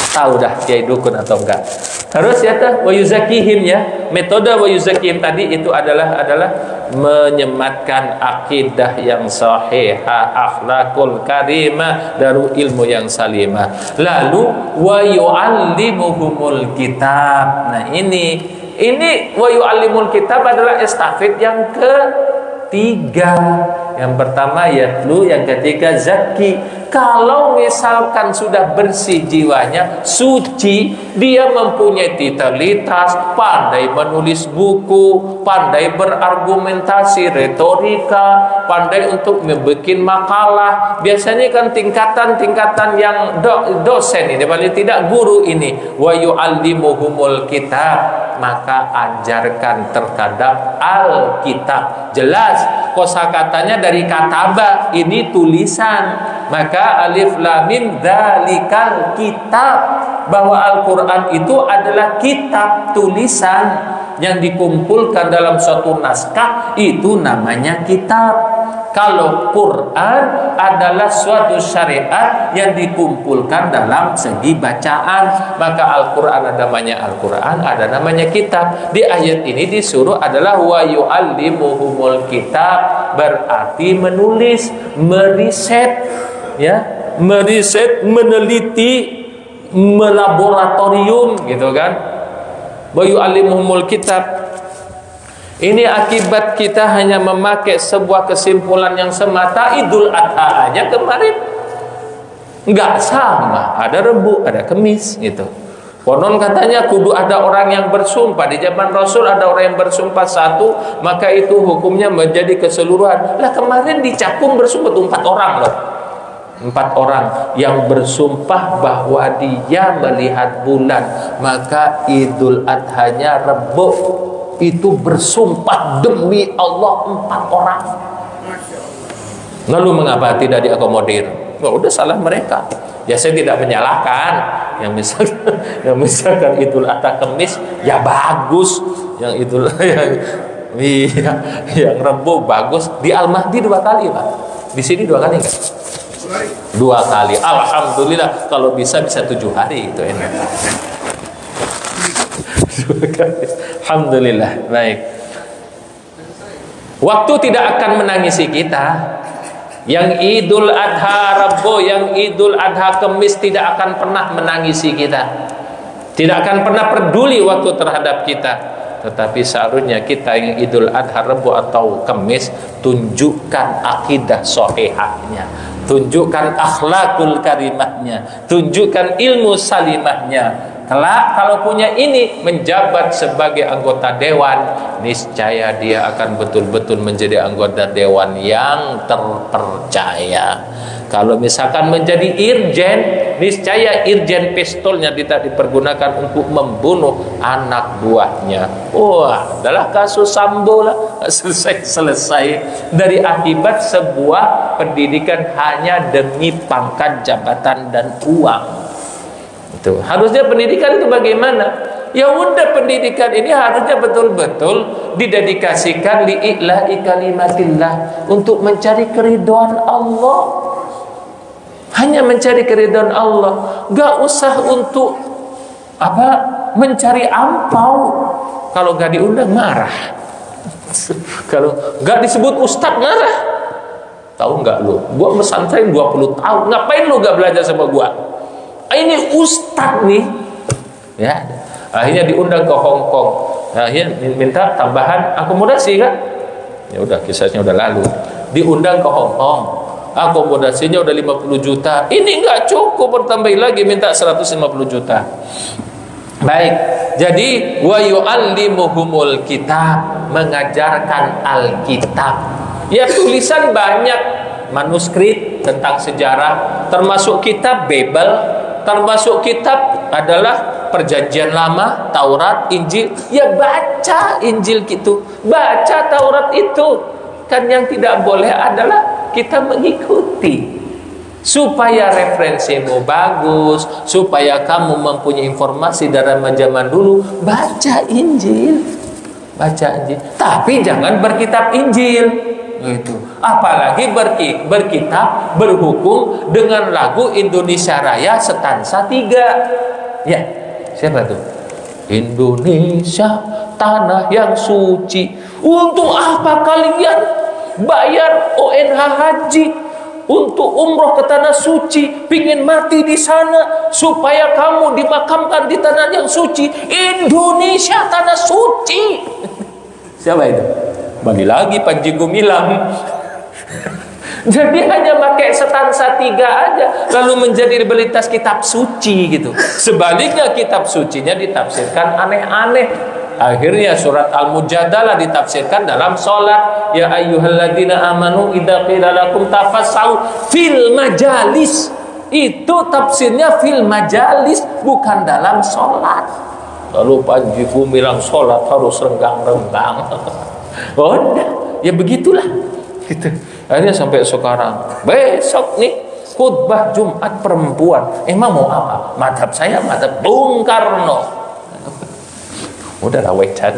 Tahu dah kiai dukun atau enggak. Terus ya wa yuzakihim, ya. Metode wa yuzakihim tadi itu adalah menyematkan akidah yang sahihah, akhlakul karimah, daru ilmu yang salimah. Lalu wa yu'allimuhumul kitab. Nah, ini wa yu'allimul kitab adalah estafet yang ketiga. Yang pertama yatlu, yang ketiga zaki. Kalau misalkan sudah bersih jiwanya, suci, dia mempunyai titalitas, pandai menulis buku, pandai berargumentasi, retorika, pandai untuk membuat makalah. Biasanya kan tingkatan-tingkatan yang dosen ini, paling tidak guru ini. Wa yu'allimuhumul kitab, maka ajarkan terhadap Alkitab. Jelas kosakatanya dari kataba, ini tulisan. Maka alif lam mim dzalikal kitab, bahwa Al-Qur'an itu adalah kitab tulisan. yang dikumpulkan dalam suatu naskah itu namanya kitab. Kalau Quran adalah suatu syariat yang dikumpulkan dalam segi bacaan, maka Al-Quran ada namanya Al-Quran, ada namanya kitab. Di ayat ini disuruh adalah wa yu'allimuhumul kitab, berarti menulis, meriset, ya, meriset, meneliti, melaboratorium, gitu kan. Wa yu'allimuhumul kitab. Ini akibat kita hanya memakai sebuah kesimpulan yang semata. Idul Adha aja kemarin nggak sama, ada Rebu, ada Kemis gitu. Konon katanya kudu ada orang yang bersumpah. Di zaman Rasul ada orang yang bersumpah satu, maka itu hukumnya menjadi keseluruhan. Lah kemarin di Cakung bersumpah 4 orang loh. 4 orang yang bersumpah bahwa dia melihat bulan, maka Idul Adhanya Rebu. Itu bersumpah demi Allah 4 orang. Lalu mengapa tidak diakomodir? Oh, udah salah mereka. Ya saya tidak menyalahkan. Yang misalkan Idul Adha Kemis ya bagus. Yang Idul yang Rebu bagus. Di Al-Mahdi 2 kali Pak. Di sini 2 kali enggak? 2 kali. Alhamdulillah, kalau bisa 7 hari itu enak. 2 kali. Alhamdulillah. Baik. Waktu tidak akan menangisi kita. Yang Idul Adha Rebu, yang Idul Adha Kemis tidak akan pernah menangisi kita. Tidak akan pernah peduli waktu terhadap kita. Tetapi seharusnya kita yang Idul Adha Rebu atau Kemis tunjukkan akidah sahihahnya, tunjukkan akhlakul karimahnya, tunjukkan ilmu salimahnya. Kelak kalau punya ini menjabat sebagai anggota dewan, niscaya dia akan betul-betul menjadi anggota dewan yang terpercaya. Kalau misalkan menjadi irjen, niscaya irjen pistolnya tidak dipergunakan untuk membunuh anak buahnya. Wah, adalah kasus Sambo lah, selesai dari akibat sebuah pendidikan hanya demi pangkat, jabatan dan uang. Itu harusnya pendidikan itu bagaimana? Ya udah, pendidikan ini harusnya betul-betul didedikasikan li'ila'i kalimatillah, untuk mencari keridhaan Allah. Hanya mencari keridhaan Allah, gak usah untuk mencari ampau. Kalau gak diundang marah. Kalau gak disebut ustadz marah. Tahu nggak lu? Gua pesantren 20 tahun, ngapain lu gak belajar sama gua? Ini ustadz nih, ya. Akhirnya diundang ke Hong Kong. Akhirnya minta tambahan akomodasi kan? Ya udah, kisahnya udah lalu. Diundang ke Hong Kong, akomodasinya udah 50 juta. Ini nggak cukup, bertambah lagi minta 150 juta. Baik, jadi wa yu'allimuhumul kitab, mengajarkan Alkitab. Ya, tulisan banyak, manuskrip tentang sejarah, termasuk kitab Bible. Termasuk kitab adalah Perjanjian Lama, Taurat, Injil. Ya baca Injil gitu, baca Taurat itu. Kan yang tidak boleh adalah kita mengikuti. Supaya referensimu bagus, supaya kamu mempunyai informasi dari zaman dulu, baca Injil. Baca Injil. Tapi jangan berkitab Injil. Gitu. Apalagi berkitab, berhukum dengan lagu Indonesia Raya setansa 3. Ya, siapa tuh? Indonesia tanah yang suci. Untuk apa kalian bayar ONH haji untuk umroh ke tanah suci? Pingin mati di sana supaya kamu dimakamkan di tanah yang suci. Indonesia tanah suci. Siapa itu? Bagi lagi Panji Gumilang. Jadi hanya pakai setansa 3 aja, lalu menjadi realitas kitab suci gitu. Sebaliknya kitab sucinya ditafsirkan aneh-aneh. Akhirnya surat Al-Mujadalah ditafsirkan dalam sholat. Ya ayyuhalladzina amanu idza qila lakum tafassau fil majalis. Itu tafsirnya fil majalis, bukan dalam sholat. Lalu Panji Gumilang sholat harus renggang-renggang. Oh, ya begitulah gitu. Akhirnya sampai sekarang, besok nih khutbah Jumat perempuan. Emang mau apa? Madhab saya madhab Bung Karno. Udahlah wecan.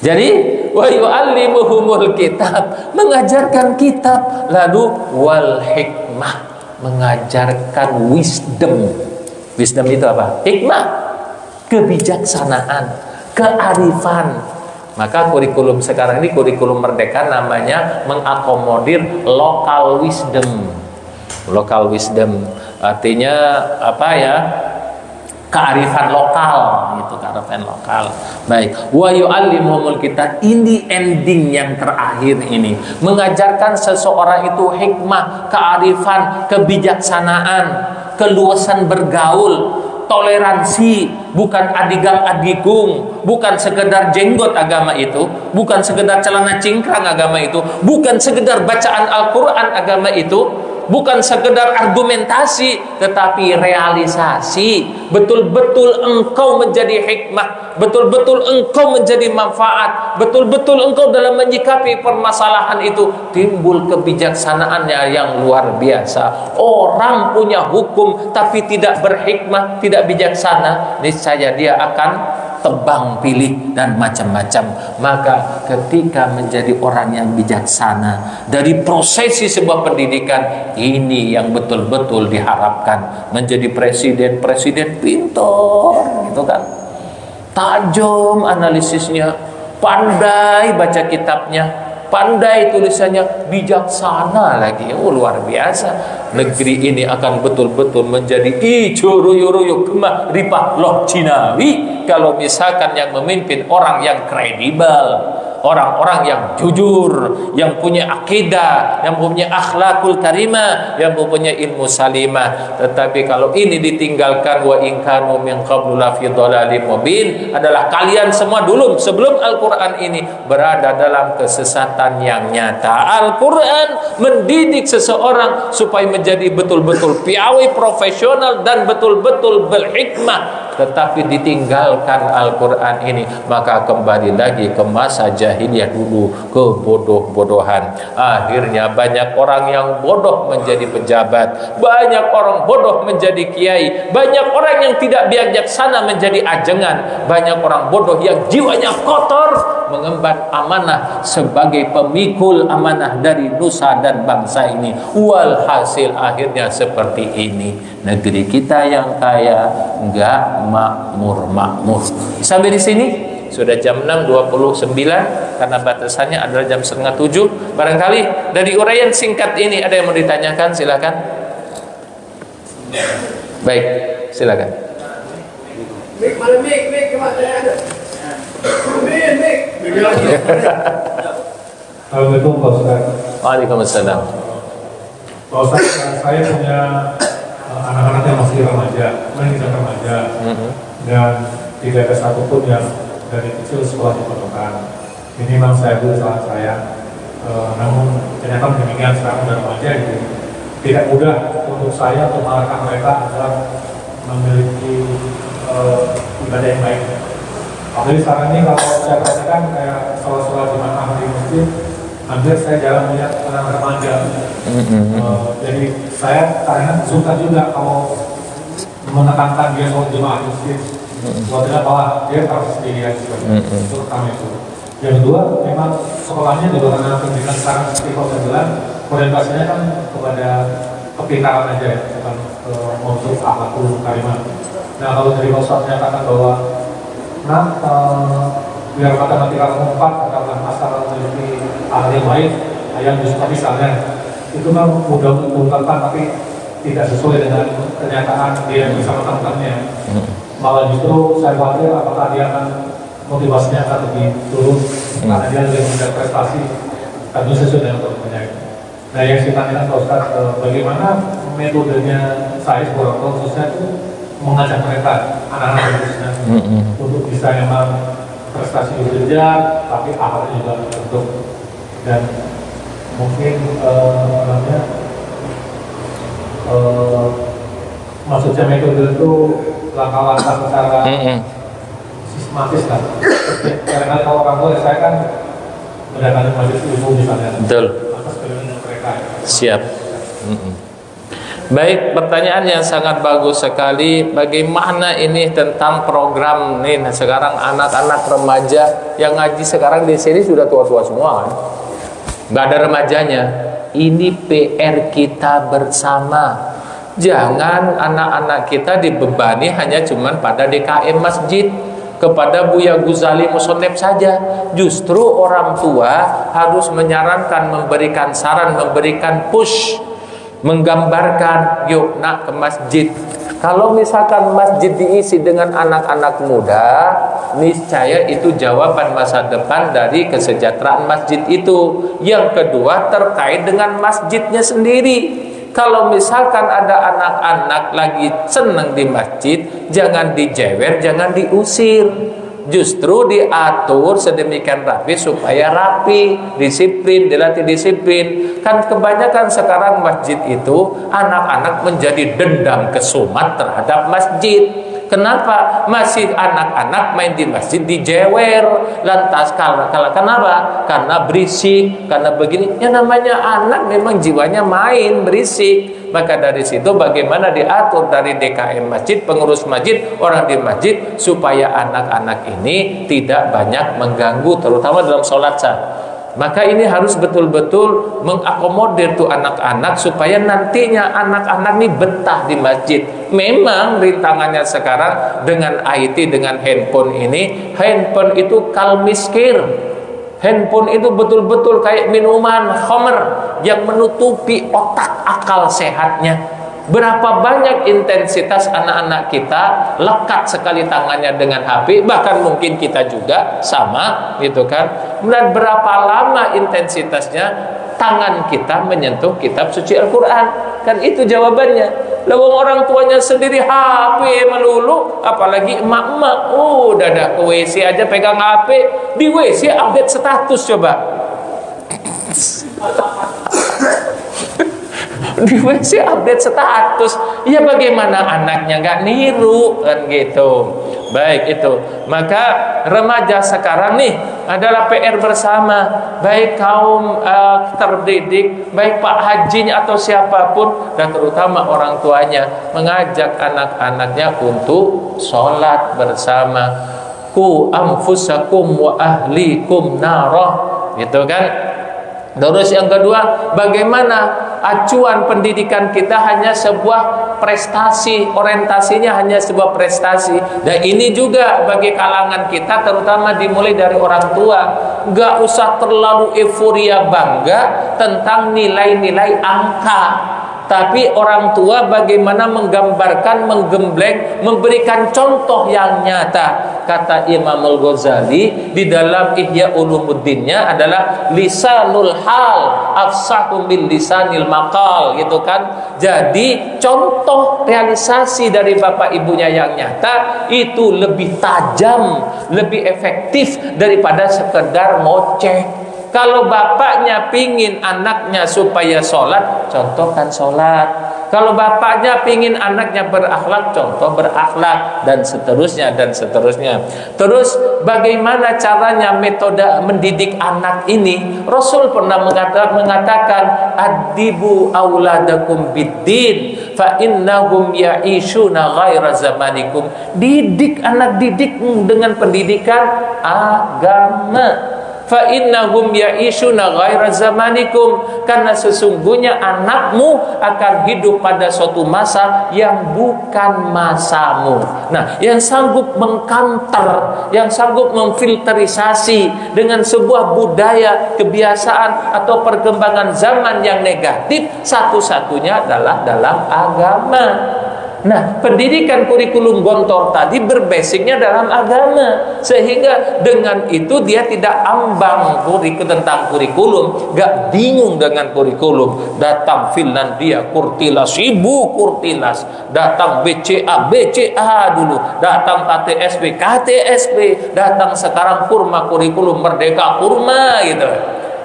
Jadi wa yu'allimuhumul kitab, mengajarkan kitab, lalu wal hikmah, mengajarkan wisdom. Wisdom itu apa? Hikmah, kebijaksanaan, kearifan. Maka kurikulum sekarang ini kurikulum merdeka namanya mengakomodir local wisdom. Local wisdom artinya apa ya? Kearifan lokal, itu kearifan lokal. Baik, wa yu'allimuhumul kitab, ini ending yang terakhir ini, mengajarkan seseorang itu hikmah, kearifan, kebijaksanaan, keluasan bergaul, toleransi, bukan adigang-adigung, bukan sekedar jenggot agama itu, bukan sekedar celana cingkrang agama itu, bukan sekedar bacaan Al-Qur'an agama itu, bukan sekedar argumentasi, tetapi realisasi. Betul-betul engkau menjadi hikmah, betul-betul engkau menjadi manfaat, betul-betul engkau dalam menyikapi permasalahan itu timbul kebijaksanaannya yang luar biasa. Orang punya hukum tapi tidak berhikmah, tidak bijaksana, niscaya dia akan tebang pilih dan macam-macam. Maka ketika menjadi orang yang bijaksana dari prosesi sebuah pendidikan, ini yang betul-betul diharapkan. Menjadi presiden pintar gitu kan, tajam analisisnya, pandai baca kitabnya, pandai tulisannya, bijaksana lagi. Luar biasa. Negeri ini akan betul-betul menjadi ijo royo-royo gemah ripah loh Cinawi kalau misalkan yang memimpin orang yang kredibel, orang-orang yang jujur, yang punya akidah, yang punya akhlakul karimah, yang mempunyai ilmu salimah. Tetapi kalau ini ditinggalkan, wa in kanu min qablu la fi dhalalim mubin, adalah kalian semua dulu sebelum Al-Qur'an ini berada dalam kesesatan yang nyata. Al-Qur'an mendidik seseorang supaya menjadi betul-betul piawai profesional dan betul-betul berhikmah. Tetapi ditinggalkan Al-Qur'an ini, maka kembali lagi ke masa jahiliyah dulu, kebodoh-bodohan. Akhirnya banyak orang yang bodoh menjadi pejabat, banyak orang bodoh menjadi kiai, banyak orang yang tidak bijaksana menjadi ajengan, banyak orang bodoh yang jiwanya kotor mengemban amanah sebagai pemikul amanah dari nusa dan bangsa ini. Walhasil akhirnya seperti ini. Negeri kita yang kaya enggak makmur. Sampai di sini sudah jam 6.29, karena batasannya adalah jam 6:30. Barangkali dari uraian singkat ini ada yang mau ditanyakan, silakan. Baik, silakan. Assalamualaikum Pak Ustaz. Waalaikumsalam. Pak Ustaz, saya punya anak-anak yang masih remaja, dan tidak ada satupun yang dari kecil sekolah di pondokkan. Ini memang saya dulu salah saya, namun ternyata demikian sekarang udah remaja gitu. Tidak mudah untuk saya untuk mengarahkan mereka agar memiliki ibadah yang baik. Apalagi sekarang ini kalau saya perhatikan kayak sholat-sholat di mana di masjid, hampir saya jarang melihat anak remaja. Jadi saya kadang suka juga kalau menekankan dia sholat jemaah di masjid. Buatnya malah dia harus sendirian juga. Itu pertama itu. Yang kedua, memang sekolahnya juga karena pendidikan sekarang seperti kalau saya bilang, orientasinya kan kepada kepintaran aja ya, bukan untuk akhlakul karimah. Nah kalau dari Pak Ustaz menyatakan bahwa biar matematika kamu 4 katakan asal memiliki hal yang baik, yang disuka misalnya, itu memang mudah untuk diungkapkan tapi tidak sesuai dengan kenyataan dia bisa menemukannya. Malah justru saya khawatir apakah dia akan motivasinya akan lebih turun karena dia lebih mengejar prestasi, tentu sesuai dengan temannya. Nah yang saya tanyakan Pak Ustaz, bagaimana metodenya saya seorang khususnya itu mengajak mereka anak-anak khususnya untuk bisa memang prestasi bekerja tapi akhlaknya juga terbentuk, dan mungkin maksudnya metode itu langkah-langkah secara sistematis kan. Karena kalau orang tua saya kan mendatangi majelis ilmu misalnya. Betul. Atas keinginan mereka. Siap. Baik, pertanyaan yang sangat bagus sekali. Bagaimana ini tentang program nih sekarang anak-anak remaja yang ngaji sekarang di sini sudah tua-tua semua kan? Nggak ada remajanya. Ini PR kita bersama. Jangan anak-anak kita dibebani hanya cuman pada DKM masjid, kepada Buya Ghazali Musonep saja. Justru orang tua harus menyarankan, memberikan saran, memberikan push, menggambarkan, yuk nak ke masjid. Kalau misalkan masjid diisi dengan anak-anak muda, niscaya itu jawaban masa depan dari kesejahteraan masjid itu. Yang kedua terkait dengan masjidnya sendiri. Kalau misalkan ada anak-anak lagi senang di masjid, jangan dijewer, jangan diusir. Justru diatur sedemikian rapi supaya rapi, disiplin, dilatih disiplin. Kan kebanyakan sekarang masjid itu anak-anak menjadi dendam kesumat terhadap masjid. Kenapa? Masih anak-anak main di masjid dijewer. Lantas kenapa? Karena berisik, karena begini. Ya namanya anak memang jiwanya main, berisik. Maka dari situ bagaimana diatur dari DKM masjid, pengurus masjid, orang di masjid, supaya anak-anak ini tidak banyak mengganggu, terutama dalam sholat sah. Maka ini harus betul-betul mengakomodir tuh anak-anak supaya nantinya anak-anak ini betah di masjid. Memang rintangannya sekarang dengan IT, dengan handphone ini, handphone itu kalmiskir. Handphone itu betul-betul kayak minuman khamr yang menutupi otak akal sehatnya. Berapa banyak intensitas anak-anak kita lekat sekali tangannya dengan HP, bahkan mungkin kita juga sama gitu kan. Dan berapa lama intensitasnya tangan kita menyentuh kitab suci Al-Quran. Kan itu jawabannya. Lawang orang tuanya sendiri HP melulu, apalagi emak-emak. Udah dah ke WC aja pegang HP, di WC update status coba. Di WC update status. Ya bagaimana anaknya nggak niru kan gitu. Baik itu. Maka remaja sekarang nih adalah PR bersama, baik kaum terdidik, baik Pak Hajinya atau siapapun, dan terutama orang tuanya, mengajak anak-anaknya untuk sholat bersama. Ku anfusakum wa ahlikum narah, gitu kan. Terus yang kedua, bagaimana acuan pendidikan kita hanya sebuah prestasi, orientasinya hanya sebuah prestasi. Dan ini juga bagi kalangan kita, terutama dimulai dari orang tua, gak usah terlalu euforia bangga tentang nilai-nilai angka. Tapi orang tua bagaimana menggambarkan, menggembleng, memberikan contoh yang nyata. Kata Imam Al-Ghazali di dalam Ihya Ulumuddinnya adalah lisanul hal afsahu min lisanil maqal, gitu kan. Jadi contoh realisasi dari bapak ibunya yang nyata itu lebih tajam, lebih efektif daripada sekedar ngoceh. Kalau bapaknya pingin anaknya supaya sholat, contohkan sholat. Kalau bapaknya pingin anaknya berakhlak, contoh berakhlak, dan seterusnya dan seterusnya. Terus bagaimana caranya metode mendidik anak ini? Rasul pernah mengatakan adibu auladakum biddin fa innahum ya'ishuna ghaira zamanikum. Didik anak didikmu dengan pendidikan agama. Fa innahum ya'ishuna ghaira zamanikum, karena sesungguhnya anakmu akan hidup pada suatu masa yang bukan masamu. Nah, yang sanggup mengkanter, yang sanggup memfilterisasi dengan sebuah budaya, kebiasaan atau perkembangan zaman yang negatif, satu-satunya adalah dalam agama. Nah, pendidikan kurikulum Gontor tadi berbasicnya dalam agama, sehingga dengan itu dia tidak ambang tentang kurikulum, gak bingung dengan kurikulum. Datang Finlandia Kurtilas, ibu Kurtilas, datang BCA dulu, datang KTSP, datang sekarang kurma kurikulum Merdeka kurma gitu.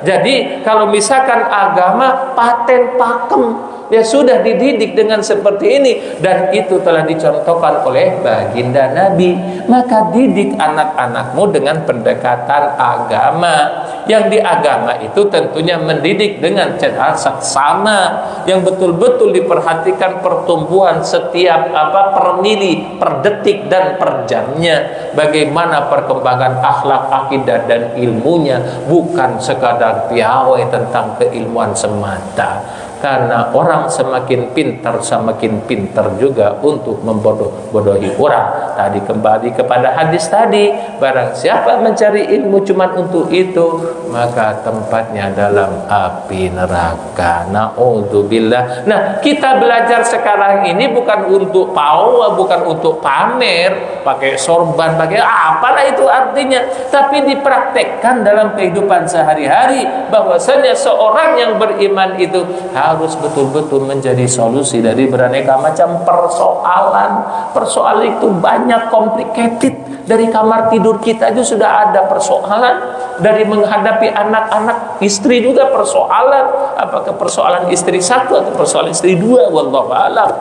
Jadi kalau misalkan agama paten pakem, Ya sudah dididik dengan seperti ini, dan itu telah dicontohkan oleh baginda Nabi. Maka didik anak-anakmu dengan pendekatan agama. Yang di agama itu tentunya mendidik dengan cara seksama, yang betul-betul diperhatikan pertumbuhan setiap per mili, per detik dan per jamnya. Bagaimana perkembangan akhlak, akidah dan ilmunya, bukan sekadar piawai tentang keilmuan semata. Karena orang semakin pintar, semakin pintar juga untuk membodoh-bodohi orang. Tadi kembali kepada hadis tadi, barang siapa mencari ilmu cuma untuk itu, maka tempatnya dalam api neraka. Na'udzubillah. Nah, kita belajar sekarang ini bukan untuk pau, bukan untuk pamer, pakai sorban, pakai apalah itu artinya, tapi dipraktekkan dalam kehidupan sehari-hari, bahwasanya seorang yang beriman itu harus betul-betul menjadi solusi dari beraneka macam persoalan. Persoalan itu banyak, complicated. Dari kamar tidur kita itu sudah ada persoalan. Dari menghadapi anak-anak, istri juga persoalan. Apakah persoalan istri satu atau persoalan istri dua? Wallahu a'lam.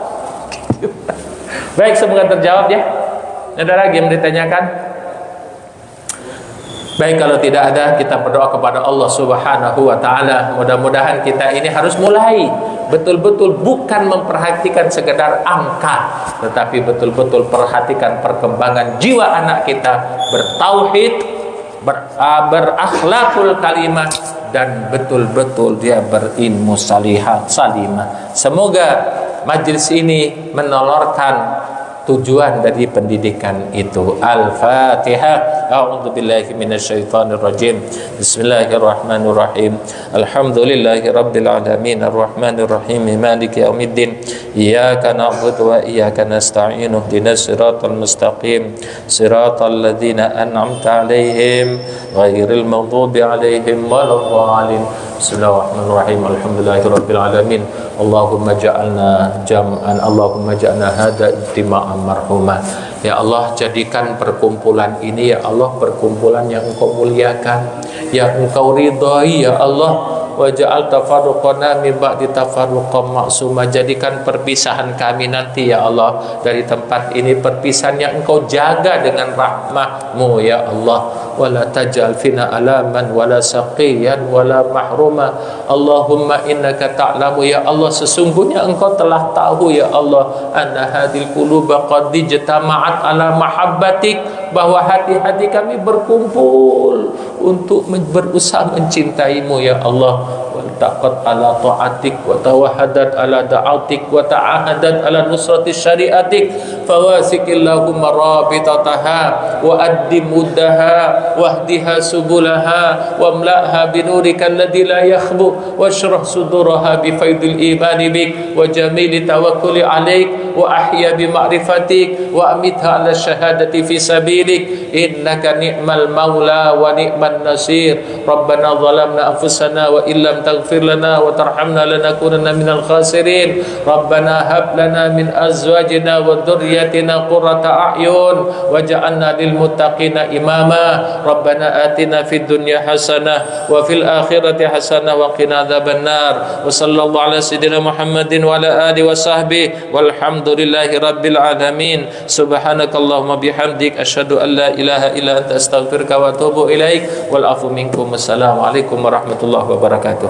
Baik, semoga terjawab ya. Ada lagi yang ditanyakan? Baik, kalau tidak ada, kita berdoa kepada Allah Subhanahu wa ta'ala. Mudah-mudahan kita ini harus mulai betul-betul bukan memperhatikan sekedar angka, tetapi betul-betul perhatikan perkembangan jiwa anak kita, bertauhid, berakhlakul kalimah, dan betul-betul dia berilmu salimah. Semoga majlis ini menolorkan tujuan dari pendidikan itu. Al-Fatihah. A'udzubillahi minasyaitonir rajim. Bismillahirrahmanirrahim. Alhamdulillahi rabbil alamin arrahmanir rahim maliki yaumiddin. Iyyaka na'budu wa iyyaka nasta'in. Ihdinas siratal mustaqim. Siratal ladzina an'amta 'alaihim ghairil maghdubi 'alaihim waladdallin. Bismillahirrahmanirrahim. Alhamdulillahi rabbil alamin. Allahumma ja'alna jam'an, Allahumma ja'alna hada ijtima'an marhumah. Ya Allah, jadikan perkumpulan ini ya Allah perkumpulan yang Engkau muliakan, yang Engkau ridhai ya Allah. Wa ja'al tafarruqana min ba'di tafarruqam ma'suma. Jadikan perpisahan kami nanti ya Allah dari tempat ini perpisahan yang Engkau jaga dengan rahmat-Mu ya Allah. Wala taj'al fina alaman wala saqiyan wala mahruma. Allahumma innaka ta'lamu ya Allah, sesungguhnya Engkau telah tahu ya Allah, anna hadil quluba qad ijtama'at ala mahabbatik, bahwa hati-hati kami berkumpul untuk berusaha mencintaimu ya Allah. Waltaqat ala ta'atik wa tawahadat ala da'atik wa ta'ahadat ala nusrati syariatik. Fawasikillahumma rabitataha wa addi muddaha wahdiha subulaha wa mla'ha binurika alladhi la yakhbu washrah suduraha bifaidil imani bik wa jamili tawakkuli alaik wa ahya bima'rifatik wa amitha ala syahadati fi sabilik innaka ni'mal maula wa ni'man nasir. Rabbana zalamna anfusana wa illam taghfir lana wa tarhamna lanakunanna minal khasirin. Rabbana hab lana min azwajina wa dhurriyyatina qurrata a'yun waj'alna lil muttaqina imama. Rabbana atina fid dunya hasanah wa fil akhirati hasanah wa qina adzabannar. Wa sallallahu ala sayyidina Muhammadin wa ala alihi wa sahbihi walhamdulillahi rabbil alamin. Subhanakallahumma bihamdik asyhadu an la ilaha illa anta astaghfiruka wa atubu ilaik. Wal afu minkum. Assalamualaikum warahmatullahi wabarakatuh.